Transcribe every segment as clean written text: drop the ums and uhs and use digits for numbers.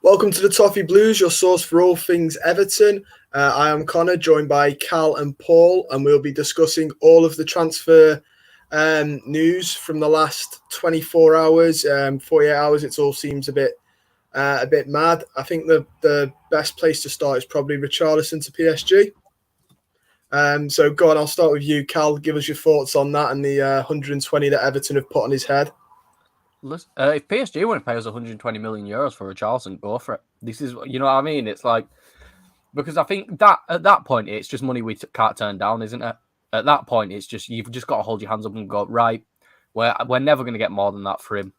Welcome to the Toffee Blues, your source for all things Everton. I am Connor, joined by Cal and Paul, and we'll be discussing all of the transfer news from the last 24 hours, 48 hours. It all seems a bit mad. I think the best place to start is probably Richarlison to PSG. So go on, I'll start with you, Cal. Give us your thoughts on that and the 120 that Everton have put on his head. If PSG want to pay us 120 million euros for Richarlison, go for it. This is, you know what I mean? It's like, because I think that at that point, it's just money we can't turn down, isn't it? At that point, it's just, you've just got to hold your hands up and go, right, we're never going to get more than that for him.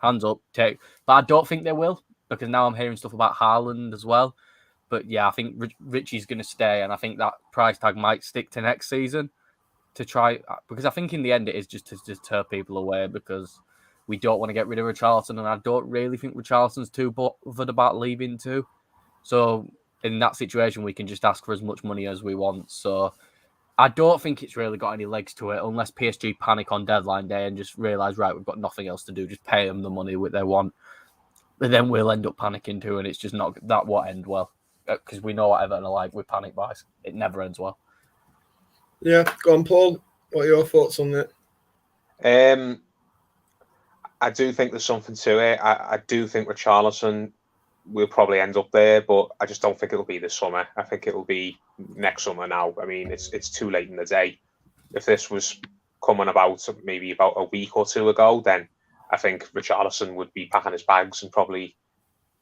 Hands up, take. But I don't think they will, because now I'm hearing stuff about Haaland as well. But yeah, I think Richie's going to stay, and I think that price tag might stick to next season to try, because I think in the end it is just to deter people away, because we don't want to get rid of Richarlison, and I don't really think Richarlison's too bothered about leaving too. So in that situation, we can just ask for as much money as we want. So I don't think it's really got any legs to it, unless PSG panic on deadline day and just realise, right, we've got nothing else to do, just pay them the money they want. But then we'll end up panicking too, and it's just not, that won't end well. Because we know what Everton are like with panic buys. It never ends well. Yeah, go on, Paul. What are your thoughts on that? I do think there's something to it. I do think Richarlison will probably end up there, but I just don't think it'll be this summer. I think it'll be next summer now. I mean, it's too late in the day. If this was coming about maybe about a week or two ago, then I think Richarlison would be packing his bags and probably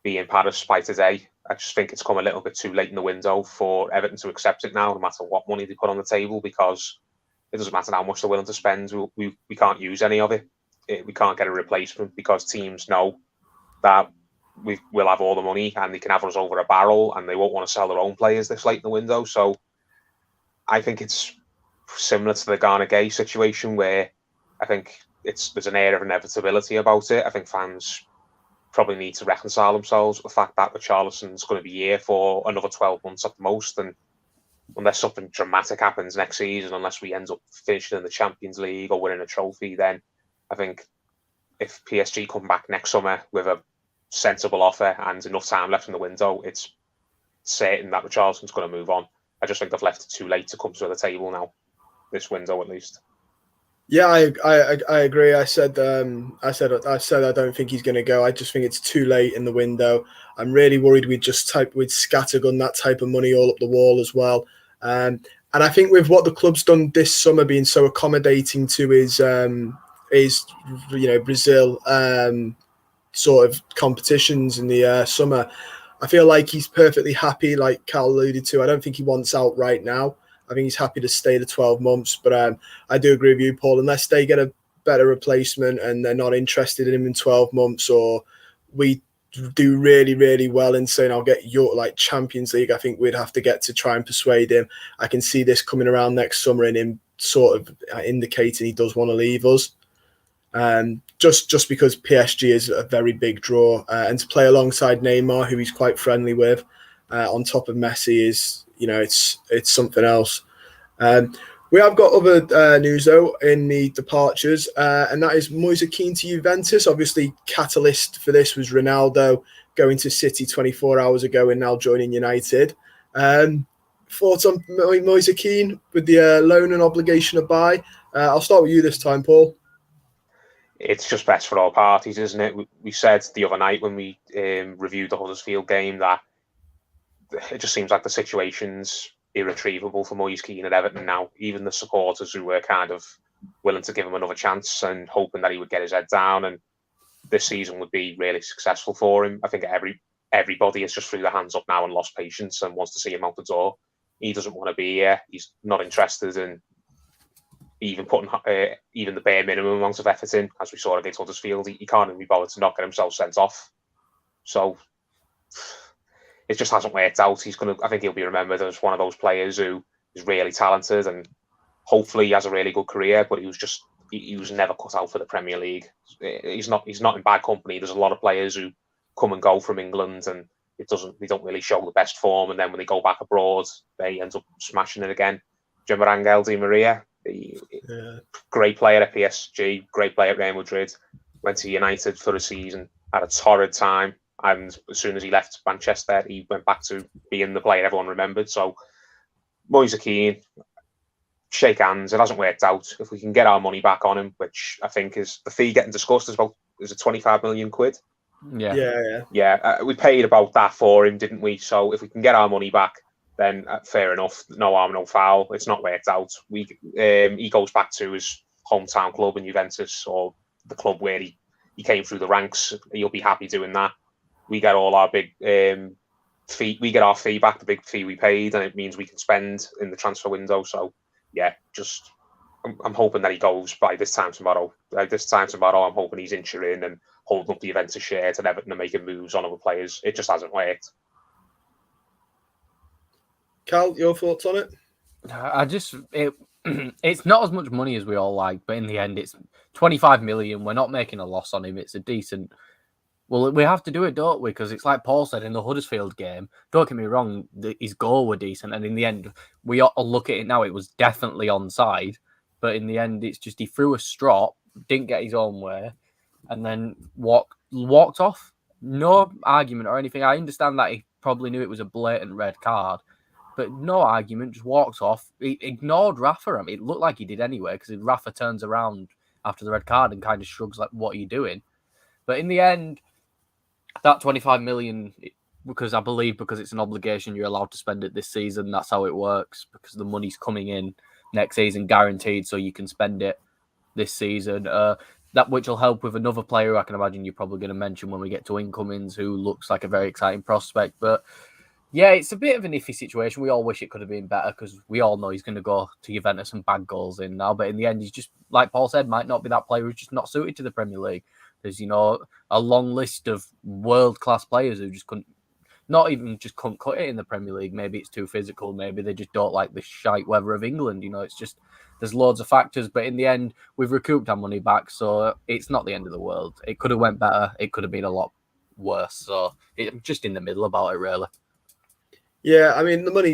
be in Paris by today. I just think it's come a little bit too late in the window for Everton to accept it now, no matter what money they put on the table, because it doesn't matter how much they're willing to spend. We can't use any of it. We can't get a replacement because teams know that we'll have all the money and they can have us over a barrel, and they won't want to sell their own players this late in the window. So I think it's similar to the Garner Gay situation, where I think there's an air of inevitability about it. I think fans probably need to reconcile themselves with the fact that Richarlison's going to be here for another 12 months at the most, and unless something dramatic happens next season, unless we end up finishing in the Champions League or winning a trophy, then I think if PSG come back next summer with a sensible offer and enough time left in the window, it's certain that Richarlison's going to move on. I just think they've left it too late to come to the table now, this window at least. Yeah, I agree. I said I don't think he's going to go. I just think it's too late in the window. I'm really worried we'd scattergun that type of money all up the wall as well. And I think with what the club's done this summer, being so accommodating to his Brazil sort of competitions in the summer, I feel like he's perfectly happy, like Cal alluded to. I don't think he wants out right now. I think he's happy to stay the 12 months. But I do agree with you, Paul, unless they get a better replacement and they're not interested in him in 12 months, or we do really, really well in saying, I'll get your Champions League, I think we'd have to get to try and persuade him. I can see this coming around next summer and him sort of indicating he does want to leave us. Just because PSG is a very big draw, and to play alongside Neymar, who he's quite friendly with, on top of Messi, is, it's something else. We have got other news though in the departures, and that is Moise Kean to Juventus. Obviously, catalyst for this was Ronaldo going to City 24 hours ago and now joining United. Thoughts on Moise Kean with the loan and obligation to buy? I'll start with you this time, Paul. It's just best for all parties, isn't it? We said the other night when we reviewed the Huddersfield game that it just seems like the situation's irretrievable for Moise Kean at Everton now. Even the supporters who were kind of willing to give him another chance and hoping that he would get his head down and this season would be really successful for him. I think everybody has just threw their hands up now and lost patience and wants to see him out the door. He doesn't want to be here. He's not interested in even putting even the bare minimum amount of effort in, as we saw against Huddersfield. He can't even be bothered to not get himself sent off. So it just hasn't worked out. I think he'll be remembered as one of those players who is really talented and hopefully he has a really good career, but he was never cut out for the Premier League. He's not in bad company. There's a lot of players who come and go from England and they don't really show the best form, and then when they go back abroad, they end up smashing it again. Do you remember Angel Di Maria? Great player at PSG, great player at Real Madrid, went to United for a season, had a torrid time, And as soon as he left Manchester, he went back to being the player everyone remembered. So Moise Kean, shake hands. It hasn't worked out. If we can get our money back on him, which I think is the fee getting discussed is about, is it 25 million quid? Yeah. We paid about that for him, didn't we? So if we can get our money back, then fair enough. No harm, no foul. It's not worked out. He goes back to his hometown club in Juventus, or the club where he came through the ranks. He'll be happy doing that. We get all our big fee. We get our fee back, the big fee we paid, and it means we can spend in the transfer window. So yeah, I'm hoping that he goes by this time tomorrow. I'm hoping he's injuring and holding up the Juventus shirt and Everton are making moves on other players. It just hasn't worked. Cal, your thoughts on it? It's not as much money as we all like, but in the end, it's 25 million. We're not making a loss on him. It's a decent. Well, we have to do it, don't we? Because it's like Paul said in the Huddersfield game. Don't get me wrong, his goal were decent, and in the end, we ought to look at it now. It was definitely onside, but in the end, it's just he threw a strop, didn't get his own way, and then walked off. No argument or anything. I understand that he probably knew it was a blatant red card. But no argument, just walks off. He ignored Rafa. It looked like he did anyway, because Rafa turns around after the red card and kind of shrugs like, what are you doing? But in the end, that 25 million, because it's an obligation, you're allowed to spend it this season. That's how it works, because the money's coming in next season, guaranteed, so you can spend it this season. That which will help with another player who I can imagine you're probably going to mention when we get to incomings, who looks like a very exciting prospect. But yeah, it's a bit of an iffy situation. We all wish it could have been better, because we all know he's going to go to Juventus and bag goals in now. But in the end, he's just, like Paul said, might not be that player who's just not suited to the Premier League. There's, a long list of world-class players who just couldn't cut it in the Premier League. Maybe it's too physical. Maybe they just don't like the shite weather of England. It's just, there's loads of factors. But in the end, we've recouped our money back, so it's not the end of the world. It could have went better. It could have been a lot worse. So I'm just in the middle about it, really. Yeah, I mean, the money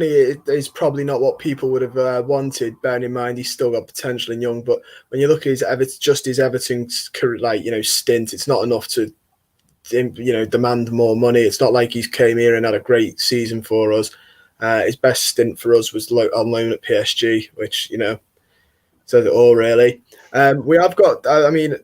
is probably not what people would have wanted, bearing in mind he's still got potential and young. But when you look at his Everton stint, it's not enough to, demand more money. It's not like he's came here and had a great season for us. His best stint for us was on loan at PSG, which, says it all, really. We have got,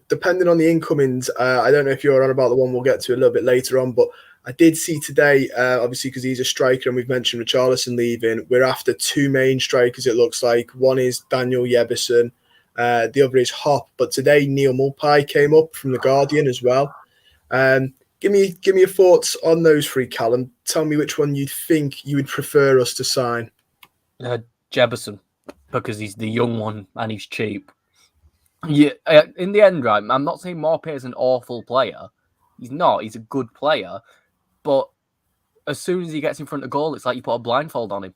depending on the incomings, I don't know if you're on about the one we'll get to a little bit later on, but I did see today, obviously, because he's a striker and we've mentioned Richarlison leaving, we're after two main strikers, it looks like. One is Daniel Jebbison, the other is Hop. But today, Neil Maupay came up from The Guardian as well. Give me your thoughts on those three, Callum. Tell me which one you think you would prefer us to sign. Jebbison, because he's the young one and he's cheap. Yeah, in the end, right, I'm not saying Maupay is an awful player. He's not. He's a good player. But as soon as he gets in front of goal, it's like you put a blindfold on him.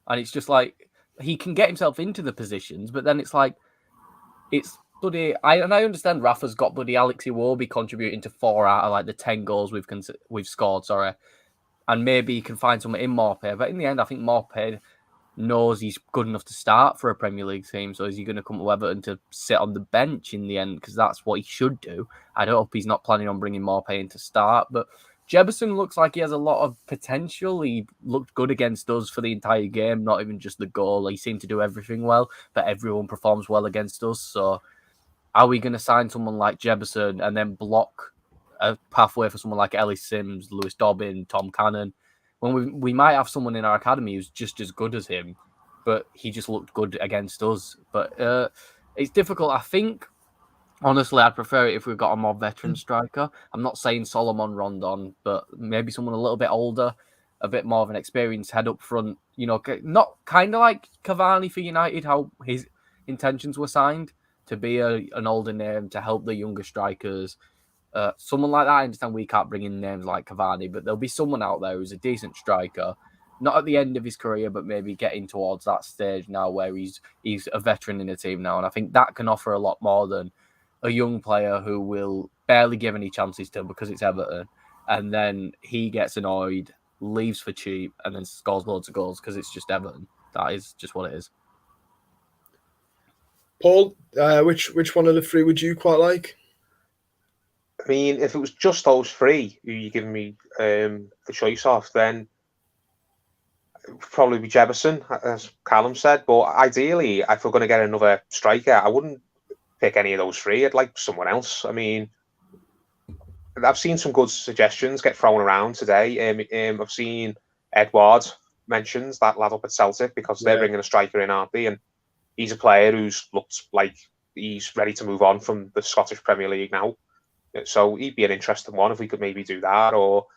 And it's just like, he can get himself into the positions, but then it's like, it's bloody... I understand Rafa's got bloody Alex Iwobi contributing to 4 out of like the 10 goals we've scored, and maybe he can find someone in Maupay. But in the end, I think Maupay knows he's good enough to start for a Premier League team. So is he going to come to Everton to sit on the bench in the end? Because that's what he should do. I hope he's not planning on bringing Maupay in to start. But Jebbison looks like he has a lot of potential. He looked good against us for the entire game, not even just the goal. He seemed to do everything well, but everyone performs well against us. So are we going to sign someone like Jebbison and then block a pathway for someone like Ellis Sims, Lewis Dobbin, Tom Cannon, when we might have someone in our academy who's just as good as him, but he just looked good against us? But it's difficult. I think, honestly, I'd prefer it if we've got a more veteran striker. I'm not saying Solomon Rondon, but maybe someone a little bit older, a bit more of an experienced head up front. Not kind of like Cavani for United, how his intentions were signed to be an older name to help the younger strikers. Someone like that. I understand we can't bring in names like Cavani, but there'll be someone out there who's a decent striker, not at the end of his career, but maybe getting towards that stage now where he's a veteran in the team now. And I think that can offer a lot more than a young player who will barely give any chances to because it's Everton, and then he gets annoyed, leaves for cheap, and then scores loads of goals because it's just Everton. That is just what it is. Paul, which one of the three would you quite like? I mean, if it was just those three who you're giving me the choice of, then it would probably be Jefferson, as Callum said. But ideally, if we're going to get another striker, I wouldn't pick any of those three. I'd like someone else. I mean, I've seen some good suggestions get thrown around today. I've seen Eduard mentions that lad up at Celtic because they're bringing a striker in, aren't they? And he's a player who's looked like he's ready to move on from the Scottish Premier League now. So he'd be an interesting one if we could maybe do that. Or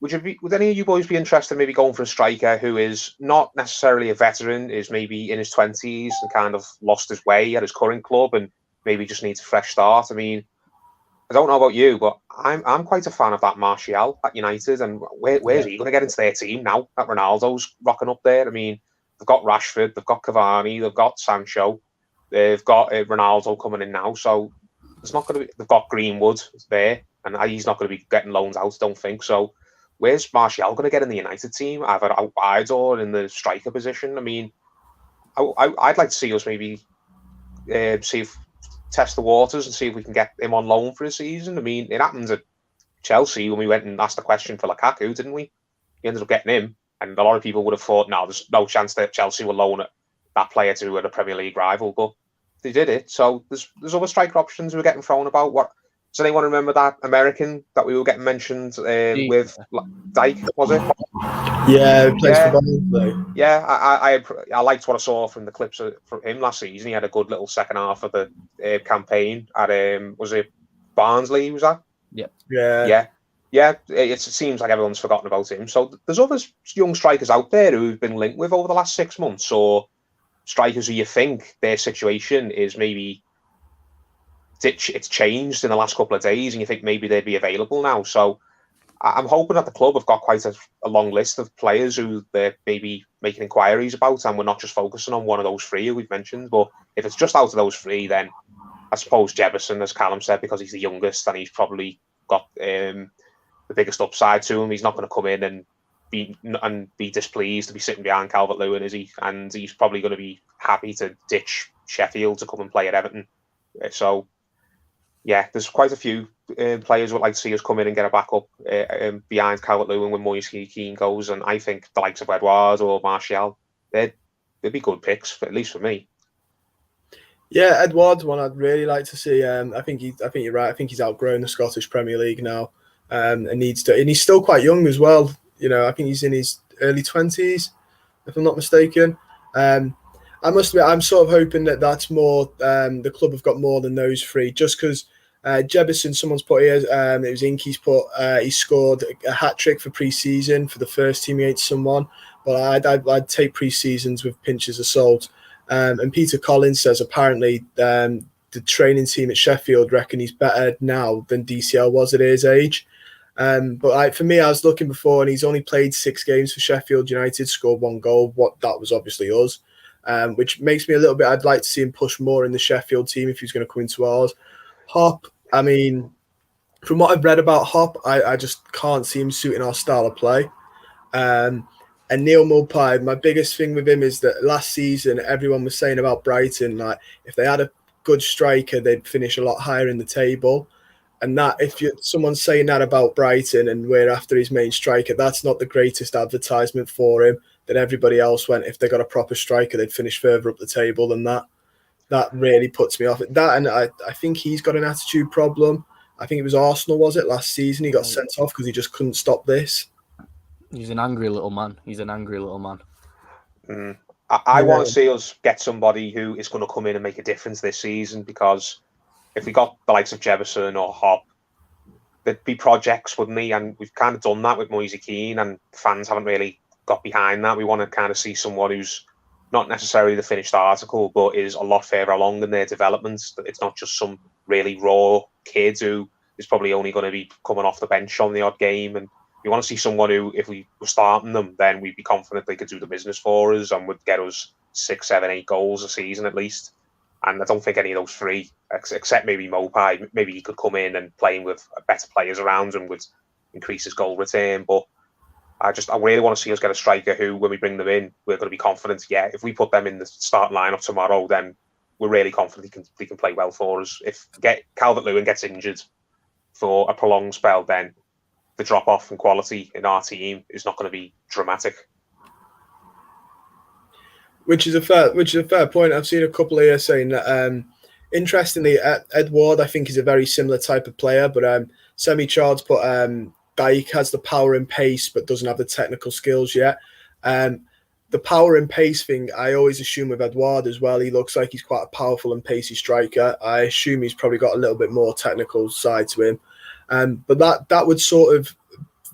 would any of you boys be interested in maybe going for a striker who is not necessarily a veteran, is maybe in his 20s and kind of lost his way at his current club and maybe just needs a fresh start? I mean, I don't know about you, but I'm quite a fan of that Martial at United. And where's he going to get into their team now that Ronaldo's rocking up there? I mean, they've got Rashford, they've got Cavani, they've got Sancho, they've got Ronaldo coming in now. So it's not going to be. They've got Greenwood there, and he's not going to be getting loans out. Don't think so. Where's Martial going to get in the United team, either out wide or in the striker position? I mean, I'd like to see us maybe test the waters and see if we can get him on loan for a season. I mean, it happened at Chelsea when we went and asked the question for Lukaku, didn't we? We ended up getting him, and a lot of people would have thought, no, there's no chance that Chelsea will loan that player to a Premier League rival, but they did it. So there's other striker options we were getting thrown about. Does anyone remember that American that we were getting mentioned with Dyke, was it? Yeah, plays for Barnsley. Yeah, I liked what I saw from the clips from him last season. He had a good little second half of the campaign at was it Barnsley? He was at? Yeah. It seems like everyone's forgotten about him. So there's other young strikers out there who've been linked with over the last 6 months, or strikers who you think their situation is maybe it's changed in the last couple of days, and you think maybe they'd be available now. So I'm hoping that the club have got quite a long list of players who they're maybe making inquiries about, and we're not just focusing on one of those three who we've mentioned. But if it's just out of those three, then I suppose Jefferson, as Callum said, because he's the youngest and he's probably got the biggest upside to him. He's not going to come in and be displeased to be sitting behind Calvert-Lewin, is he? And he's probably going to be happy to ditch Sheffield to come and play at Everton. So, yeah, there's quite a few players who would like to see us come in and get a backup behind Calvert-Lewin when Moise Kean goes. And I think the likes of Eduard or Martial, they'd be good picks, at least for me. Yeah, Eduard's one I'd really like to see. I think you're right. I think he's outgrown the Scottish Premier League now, and needs to. And he's still quite young as well. You know, I think he's in his early 20s, if I'm not mistaken. I must admit, I'm sort of hoping that that's more. The club have got more than those three, just because Jefferson, someone's put here. It was Inky's put. He scored a hat trick for pre-season for the first team against someone, but I'd take pre-seasons with pinches of salt. And Peter Collins says apparently the training team at Sheffield reckon he's better now than DCL was at his age. But for me, I was looking before, and he's only played 6 games for Sheffield United, scored 1 goal. That was obviously us, which makes me a little bit. I'd like to see him push more in the Sheffield team if he's going to come into ours. Hop, I mean, from what I've read about Hop, I just can't see him suiting our style of play. And Neil Maupay, my biggest thing with him is that last season everyone was saying about Brighton, like if they had a good striker, they'd finish a lot higher in the table. And that someone's saying that about Brighton and we're after his main striker, that's not the greatest advertisement for him. That everybody else went, if they got a proper striker, they'd finish further up the table than that. That really puts me off. That, and I think he's got an attitude problem. I think it was Arsenal, was it, last season? He got sent off because he just couldn't stop this. He's an angry little man. I want to see us get somebody who is going to come in and make a difference this season, because if we got the likes of Jefferson or Hop, there'd be projects, wouldn't they? And we've kind of done that with Moise Kean, and fans haven't really got behind that. We want to kind of see someone who's not necessarily the finished article, but is a lot further along in their development. It's not just some really raw kid who is probably only going to be coming off the bench on the odd game. And we want to see someone who, if we were starting them, then we'd be confident they could do the business for us and would get us 6, 7, 8 goals a season at least. And I don't think any of those three, except maybe Maupay, maybe he could come in and playing with better players around him would increase his goal return. But I really want to see us get a striker who, when we bring them in, we're going to be confident. Yeah, if we put them in the starting lineup tomorrow, then we're really confident he can play well for us. If Calvert-Lewin gets injured, for a prolonged spell, then the drop off in quality in our team is not going to be dramatic. Which is a fair point. I've seen a couple here saying that. Interestingly, Eduard, I think, is a very similar type of player, but Semi-Chard's put Dijk has the power and pace, but doesn't have the technical skills yet. The power and pace thing, I always assume with Eduard as well. He looks like he's quite a powerful and pacey striker. I assume he's probably got a little bit more technical side to him. But that would sort of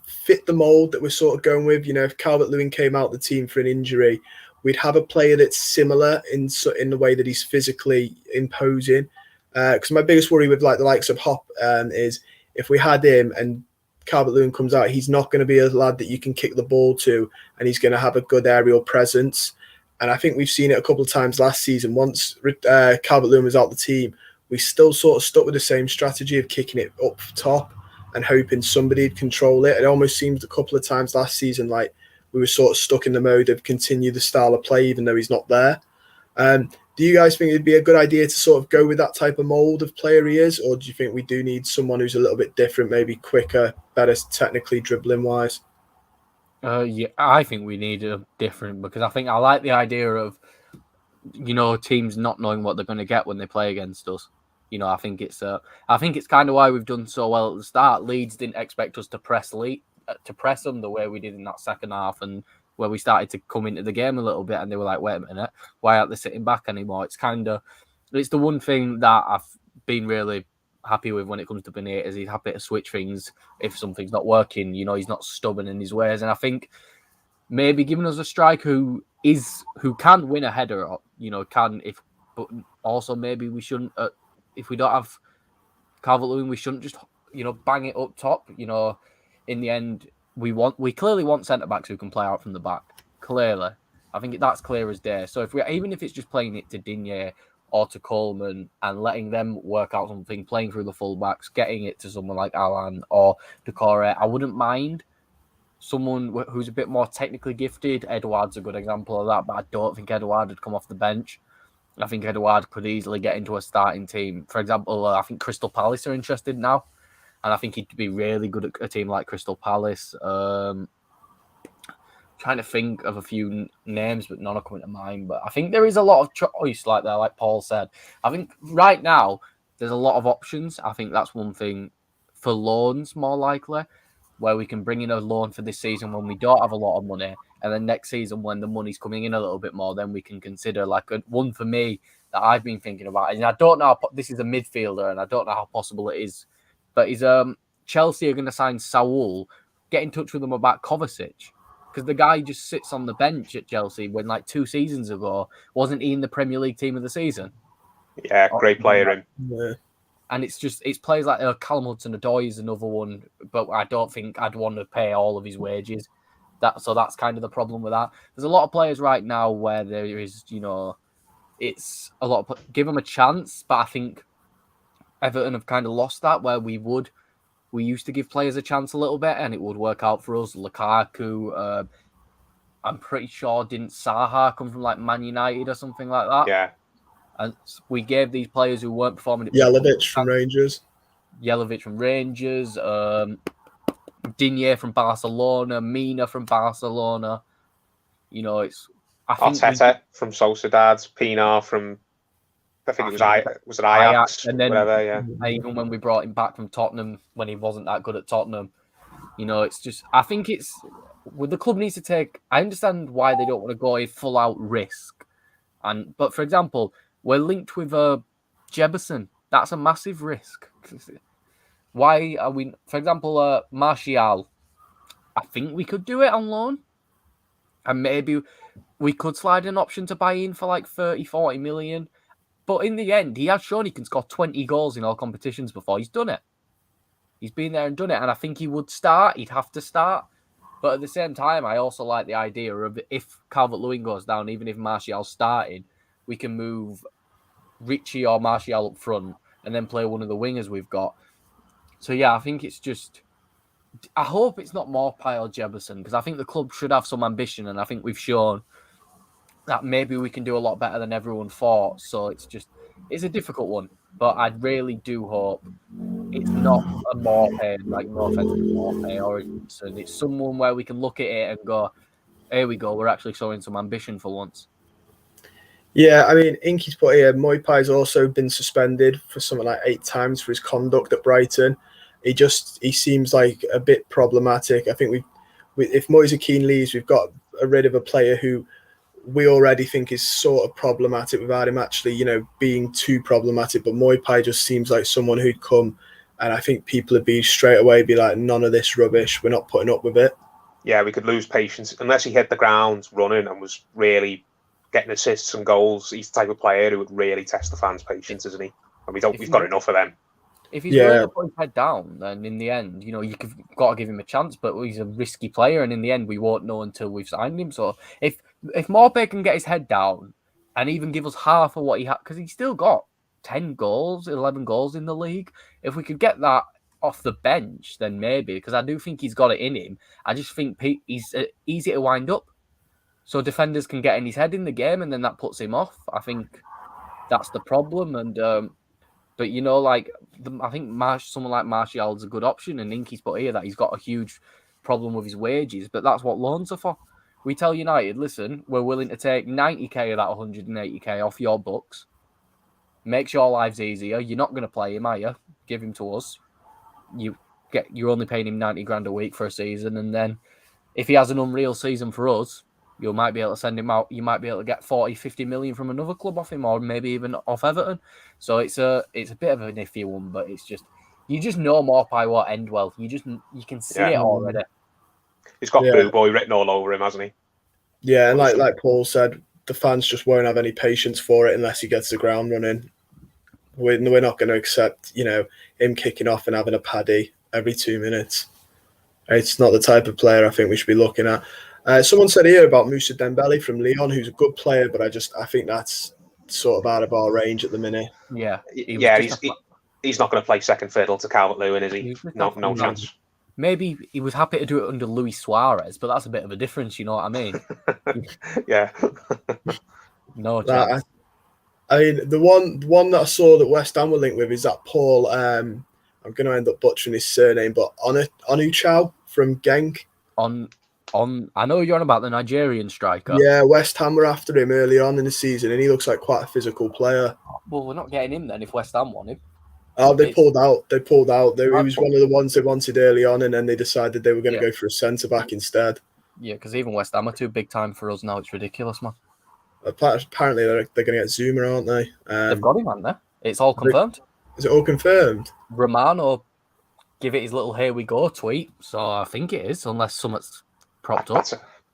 fit the mould that we're sort of going with. You know, if Calvert-Lewin came out the team for an injury, we'd have a player that's similar in the way that he's physically imposing. Because my biggest worry with like the likes of Hop is if we had him and Calvert-Lewin comes out, he's not going to be a lad that you can kick the ball to, and he's going to have a good aerial presence. And I think we've seen it a couple of times last season. Once Calvert-Lewin was out the team, we still sort of stuck with the same strategy of kicking it up top and hoping somebody'd control it. It almost seemed a couple of times last season like we were sort of stuck in the mode of continue the style of play even though he's not there. Do you guys think it'd be a good idea to sort of go with that type of mould of player he is, or do you think we do need someone who's a little bit different, maybe quicker, better technically dribbling-wise? Yeah, I think we need a different, because I think I like the idea of, you know, teams not knowing what they're going to get when they play against us. You know, I think it's kind of why we've done so well at the start. Leeds didn't expect us to press them the way we did in that second half, and where we started to come into the game a little bit, and they were like, wait a minute, why aren't they sitting back anymore? It's the one thing that I've been really happy with when it comes to Benitez, is he's happy to switch things if something's not working. You know, he's not stubborn in his ways, and I think maybe giving us a striker who can win a header, you know, but also maybe we shouldn't, if we don't have Calvert-Lewin, we shouldn't just, you know, bang it up top. You know, in the end, we clearly want centre-backs who can play out from the back. Clearly. I think that's clear as day. So even if it's just playing it to Digne or to Coleman and letting them work out something, playing through the full-backs, getting it to someone like Alan or Decore, I wouldn't mind someone who's a bit more technically gifted. Eduard's a good example of that, but I don't think Eduard would come off the bench. I think Eduard could easily get into a starting team. For example, I think Crystal Palace are interested now. And I think he'd be really good at a team like Crystal Palace. Trying to think of a few names, but none are coming to mind. But I think there is a lot of choice, like Paul said. I think right now there's a lot of options. I think that's one thing for loans, more likely, where we can bring in a loan for this season when we don't have a lot of money. And then next season, when the money's coming in a little bit more, then we can consider like one for me that I've been thinking about. And I don't know, this is a midfielder, and I don't know how possible it is. But Chelsea are going to sign Saul. Get in touch with them about Kovacic, because the guy just sits on the bench at Chelsea when, like, 2 seasons ago, wasn't he in the Premier League team of the season? Yeah, great player. Yeah. And it's players like Callum Hudson-Odoi is another one, but I don't think I'd want to pay all of his wages. So that's kind of the problem with that. There's a lot of players right now where there is, you know, it's a lot of give them a chance, but I think Everton have kind of lost that, where we used to give players a chance a little bit and it would work out for us. Lukaku, I'm pretty sure, didn't Zaha come from like Man United or something like that? Yeah. And we gave these players who weren't performing. Jelavic from Rangers. Digne from Barcelona, Mina from Barcelona. You know, Arteta from Sociedad, Pienaar from, I think it was Ajax, and then whatever, yeah. Even when we brought him back from Tottenham, when he wasn't that good at Tottenham, you know, it's just, I think it's, what the club needs to take, I understand why they don't want to go a full out risk. But for example, we're linked with Jebison. That's a massive risk. Why are we, for example, Martial, I think we could do it on loan. And maybe we could slide an option to buy in for like 30, 40 million. But in the end, he has shown he can score 20 goals in all competitions before. He's done it. He's been there and done it. And I think he would start. He'd have to start. But at the same time, I also like the idea of if Calvert-Lewin goes down, even if Martial's starting, we can move Richie or Martial up front and then play one of the wingers we've got. So, yeah, I think it's just... I hope it's not Maupay or Jebison, because I think the club should have some ambition, and I think we've shown that maybe we can do a lot better than everyone thought. So it's a difficult one. But I really do hope it's not a Maupay, like no offense to Maupay or Richarlison. It's someone where we can look at it and go, here we go, we're actually showing some ambition for once. Yeah, I mean, Inky's put here, Maupay's also been suspended for something like 8 times for his conduct at Brighton. He seems like a bit problematic. I think if Moise Kean leaves, we've got rid of a player who we already think is sort of problematic without him actually, being too problematic. But Maupay just seems like someone who'd come, and I think people would be straight away be like, none of this rubbish, we're not putting up with it. Yeah, we could lose patience unless he hit the ground running and was really getting assists and goals. He's the type of player who would really test the fans' patience, isn't he? And we've got enough of them. If he's willing to put his head down, then in the end, you've got to give him a chance. But he's a risky player, and in the end, we won't know until we've signed him. So if Maupay can get his head down and even give us half of what he had, because he's still got 10 goals, 11 goals in the league. If we could get that off the bench, then maybe, because I do think he's got it in him. I just think he's easy to wind up. So defenders can get in his head in the game, and then that puts him off. I think that's the problem. And but I think someone like Martial is a good option, and Inky's put here that he's got a huge problem with his wages. But that's what loans are for. We tell United, listen, we're willing to take 90k of that 180k off your books. Makes your lives easier. You're not going to play him, are you? Give him to us. You're only paying him 90 grand a week for a season, and then if he has an unreal season for us, you might be able to send him out. You might be able to get 40, 50 million from another club off him, or maybe even off Everton. So it's a bit of an iffy one, but it's just you just know Maupay won't end well. You can see it already. He's got Boo Boy written all over him, hasn't he? Yeah, and like Paul said, the fans just won't have any patience for it unless he gets the ground running. We're not going to accept, him kicking off and having a paddy every 2 minutes. It's not the type of player I think we should be looking at. Someone said here about Moussa Dembele from Lyon, who's a good player, but I think that's sort of out of our range at the minute. Yeah, he's not going to play second fiddle to Calvert-Lewin, is he? No chance. Maybe he was happy to do it under Luis Suarez, but that's a bit of a difference, you know what I mean? Yeah. No chance. I mean, the one that I saw that West Ham were linked with is that Paul. I'm going to end up butchering his surname, but Onuchao from Genk. I know you're on about the Nigerian striker. Yeah, West Ham were after him early on in the season, and he looks like quite a physical player. Well, we're not getting him then if West Ham want him. Oh, they pulled out. He was one of the ones they wanted early on, and then they decided they were going to go for a centre-back instead. Yeah, because even West Ham are too big time for us now. It's ridiculous, man. Apparently, they're going to get Zouma, aren't they? They've got him, haven't they? It's all confirmed. Is it all confirmed? Romano give it his little "here we go" tweet, so I think it is, unless something's propped up.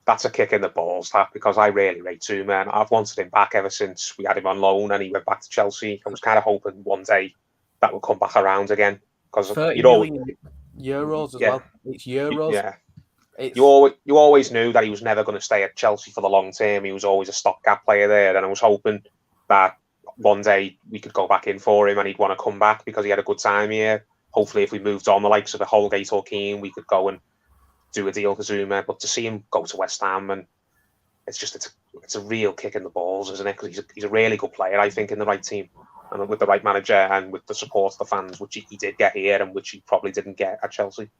That's a kick in the balls, because I really rate Zouma, and I've wanted him back ever since we had him on loan and he went back to Chelsea. I was kind of hoping one day that will come back around again, because €30 million as well. It's euros. Yeah. You always knew that he was never going to stay at Chelsea for the long term. He was always a stopgap player there, and I was hoping that one day we could go back in for him and he'd want to come back because he had a good time here. Hopefully, if we moved on the likes of the Holgate or Keane, we could go and do a deal for Zouma. But to see him go to West Ham, and it's a real kick in the balls, isn't it? Because he's a really good player, I think, in the right team and with the right manager and with the support of the fans, which he did get here and which he probably didn't get at Chelsea.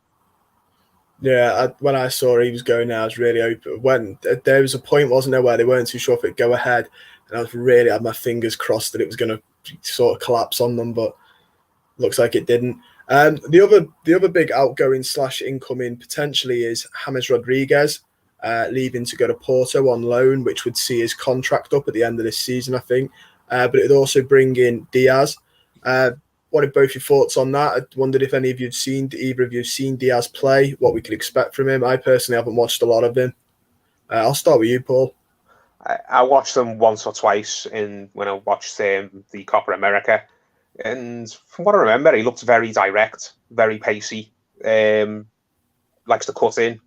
Yeah, when I saw he was going there, I was really open. When there was a point, wasn't there, where they weren't too sure if it'd go ahead, and I was really had my fingers crossed that it was going to sort of collapse on them, but looks like it didn't. The other big outgoing / incoming potentially is James Rodriguez leaving to go to Porto on loan, which would see his contract up at the end of this season, I think. But it'd also bring in Diaz. What are both your thoughts on that? I wondered if either of you have seen Diaz play, what we could expect from him. I personally haven't watched a lot of him. I'll start with you, Paul. I watched him once or twice when I watched the Copa America. And from what I remember, he looked very direct, very pacey, likes to cut in.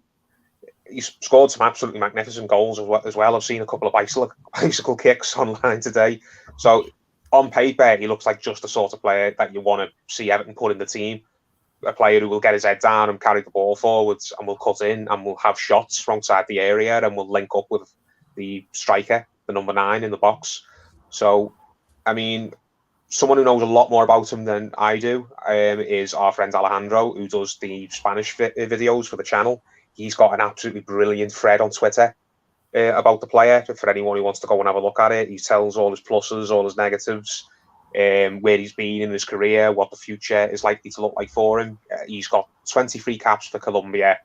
He's scored some absolutely magnificent goals as well. I've seen a couple of bicycle kicks online today. So on paper, he looks like just the sort of player that you want to see Everton put in the team. A player who will get his head down and carry the ball forwards and will cut in and will have shots from outside the area and will link up with the striker, the number 9 in the box. So, I mean, someone who knows a lot more about him than I do is our friend Alejandro, who does the Spanish videos for the channel. He's got an absolutely brilliant thread on Twitter about the player. For anyone who wants to go and have a look at it, he tells all his pluses, all his negatives, where he's been in his career, what the future is likely to look like for him. He's got 23 caps for Colombia.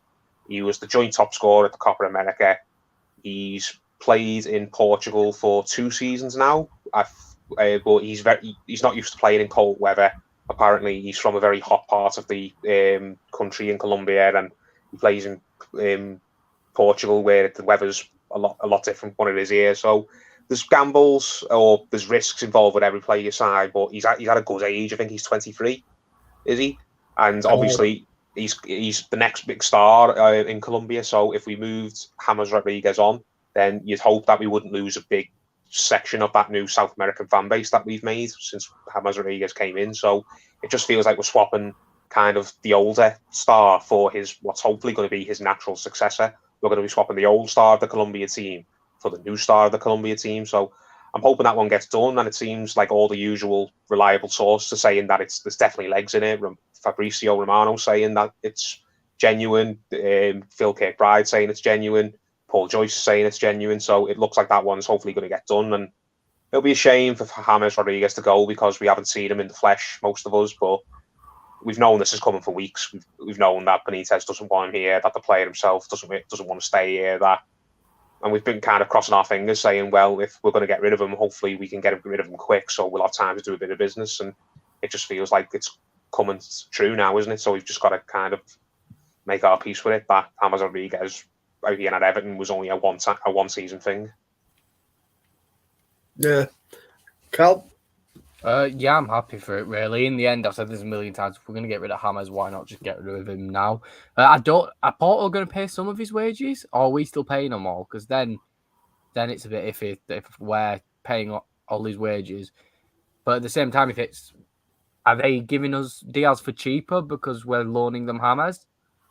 He was the joint top scorer at the Copa America. He's played in Portugal for 2 seasons now, but he's not used to playing in cold weather. Apparently, he's from a very hot part of the country in Colombia, and he plays in Portugal where the weather's a lot different from what it is here. So there's gambles or there's risks involved with every player side, but he's at a good age. I think he's 23, is he? And obviously he's the next big star in Colombia. So if we moved James Rodriguez on, then you'd hope that we wouldn't lose a big section of that new South American fan base that we've made since James Rodriguez came in. So it just feels like we're swapping kind of the older star for what's hopefully going to be his natural successor. We're going to be swapping the old star of the Colombia team for the new star of the Colombia team. So I'm hoping that one gets done, and it seems like all the usual reliable sources are saying that there's definitely legs in it. Fabrizio Romano saying that it's genuine, Phil Kirkbride saying it's genuine, Paul Joyce saying it's genuine. So it looks like that one's hopefully going to get done, and it'll be a shame for James Rodriguez to go because we haven't seen him in the flesh, most of us, but we've known this is coming for weeks. We've known that Benitez doesn't want him here, that the player himself doesn't want to stay here, and we've been kind of crossing our fingers saying, well, if we're going to get rid of him, hopefully we can get rid of him quick so we'll have time to do a bit of business. And it just feels like it's coming true now, isn't it? So we've just got to kind of make our peace with it, that James Rodriguez being at Everton was only a one-season thing. Yeah. Cal? Yeah, I'm happy for it, really. In the end, I've said this a million times, if we're going to get rid of James, why not just get rid of him now? Are Porto going to pay some of his wages, or are we still paying them all? Because then it's a bit iffy if we're paying all his wages. But at the same time, are they giving us Diaz for cheaper because we're loaning them James?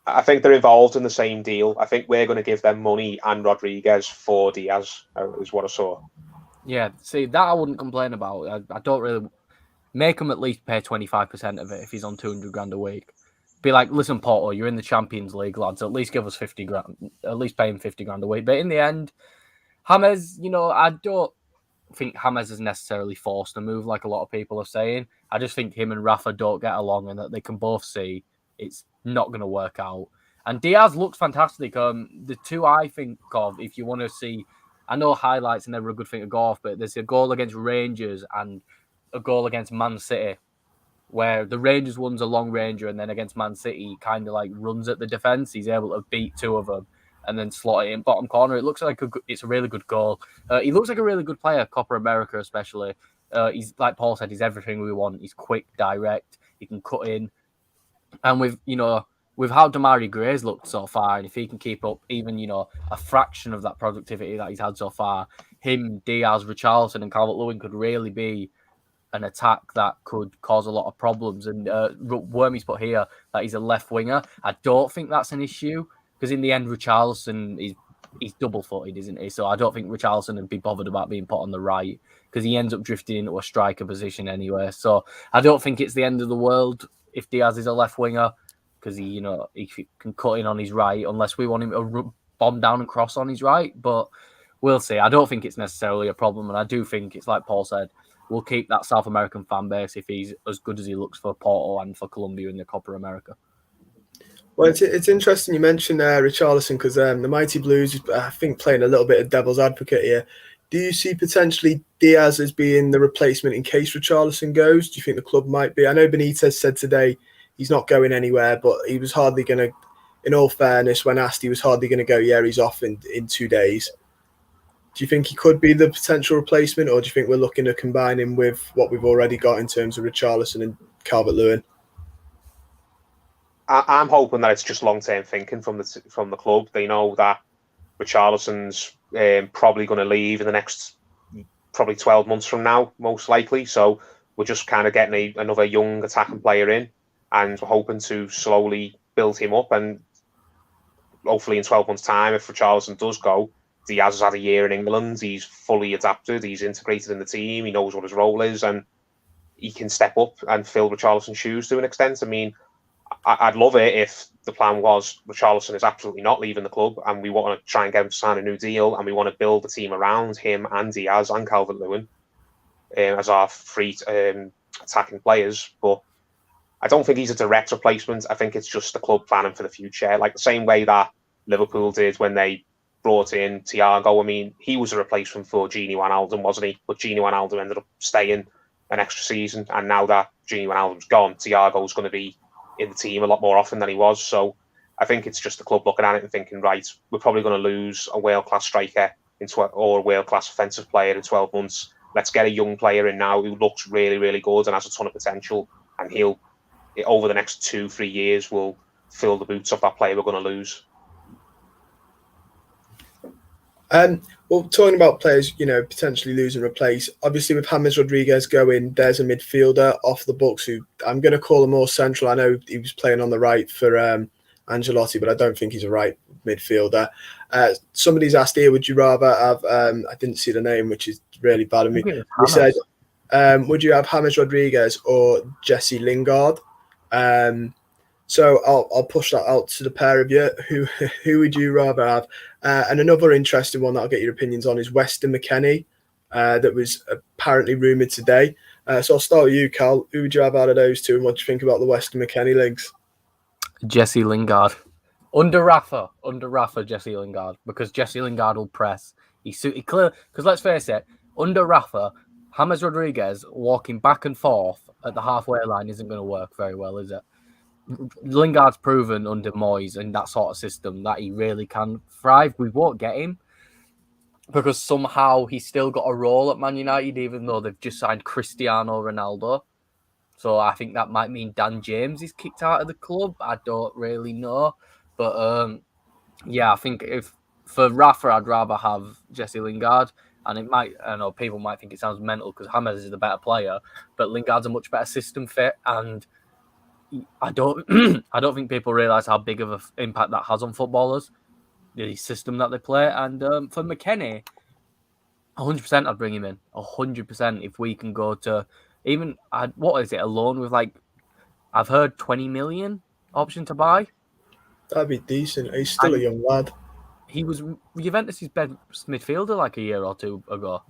I think they're involved in the same deal. I think we're going to give them money and Rodriguez for Diaz, is what I saw. Yeah, see, that I wouldn't complain about. I don't really make him at least pay 25% of it if he's on 200 grand a week. Be like, listen, Porto, you're in the Champions League, lads. At least give us 50 grand. At least pay him 50 grand a week. But in the end, James, I don't think James is necessarily forced to move like a lot of people are saying. I just think him and Rafa don't get along and that they can both see it's not going to work out. And Diaz looks fantastic. The two I think of, if you want to see, I know highlights are never a good thing to go off, but there's a goal against Rangers and a goal against Man City, where the Rangers one's a long ranger, and then against Man City, he kind of like runs at the defence. He's able to beat two of them and then slot it in bottom corner. It looks like it's a really good goal. He looks like a really good player, Copa America especially. He's, like Paul said, he's everything we want. He's quick, direct. He can cut in, and with how Damari Gray's looked so far, and if he can keep up even, a fraction of that productivity that he's had so far, him, Diaz, Richarlison, and Calvert-Lewin could really be an attack that could cause a lot of problems. And Wormy's put here that he's a left winger. I don't think that's an issue because in the end, Richarlison he's double-footed, isn't he? So I don't think Richarlison would be bothered about being put on the right because he ends up drifting into a striker position anyway. So I don't think it's the end of the world if Diaz is a left winger, because he can cut in on his right, unless we want him to bomb down and cross on his right. But we'll see. I don't think it's necessarily a problem, and I do think it's like Paul said, we'll keep that South American fan base if he's as good as he looks for Porto and for Colombia in the Copa America. Well, it's interesting you mentioned Richarlison because the Mighty Blues, I think, playing a little bit of devil's advocate here. Do you see potentially Diaz as being the replacement in case Richarlison goes? Do you think the club might be? I know Benitez said today he's not going anywhere, but he was hardly going to, in all fairness, when asked, he was hardly going to go, yeah, he's off in 2 days. Do you think he could be the potential replacement, or do you think we're looking to combine him with what we've already got in terms of Richarlison and Calvert-Lewin? I'm hoping that it's just long-term thinking from the club. They know that Richarlison's probably going to leave in the next probably 12 months from now, most likely. So we're just kind of getting another young attacking player in, and we're hoping to slowly build him up. And hopefully in 12 months' time, if Richarlison does go, Diaz has had a year in England. He's fully adapted. He's integrated in the team. He knows what his role is, and he can step up and fill Richarlison's shoes to an extent. I mean, I'd love it if the plan was Richarlison is absolutely not leaving the club and we want to try and get him to sign a new deal and we want to build the team around him and Diaz and Calvert-Lewin as our free attacking players. But I don't think he's a direct replacement. I think it's just the club planning for the future, like the same way that Liverpool did when they brought in Thiago. I mean, he was a replacement for Gini Wijnaldum, wasn't he? But Gini Wijnaldum ended up staying an extra season, and now that Gini Wijnaldum's gone, Thiago's going to be in the team a lot more often than he was. So I think it's just the club looking at it and thinking, right, we're probably going to lose a world-class striker or a world-class offensive player in 12 months. Let's get a young player in now who looks really, really good and has a ton of potential, and he'll, over the next 2-3 years, will fill the boots of that player we're going to lose. Well, talking about players, potentially lose and replace, obviously with James Rodriguez going, there's a midfielder off the books who I'm going to call him more central. I know he was playing on the right for Ancelotti, but I don't think he's a right midfielder. Somebody's asked here, would you rather have, I didn't see the name, which is really bad of me. He said, would you have James Rodriguez or Jesse Lingard? So I'll push that out to the pair of you. Who would you rather have? And another interesting one that I'll get your opinions on is Weston McKennie, that was apparently rumoured today. So I'll start with you, Cal. Who would you have out of those two, and what do you think about the Weston McKennie links? Jesse Lingard. Under Rafa, Jesse Lingard, because Jesse Lingard will press. He's clear, because let's face it, under Rafa, James Rodriguez walking back and forth at the halfway line isn't going to work very well, is it? Lingard's proven under Moise and that sort of system that he really can thrive. We won't get him because somehow he's still got a role at Man United, even though they've just signed Cristiano Ronaldo. So I think that might mean Dan James is kicked out of the club. I don't really know. But I think if for Rafa, I'd rather have Jesse Lingard. And it might, I know people might think it sounds mental because James is the better player, but Lingard's a much better system fit. And I don't think people realise how big of an impact that has on footballers, the system that they play. And for McKennie, 100% I'd bring him in. 100% if we can go to even, what is it, a loan with I've heard 20 million option to buy. That'd be decent. He's still a young lad. He was Juventus' best midfielder a year or two ago.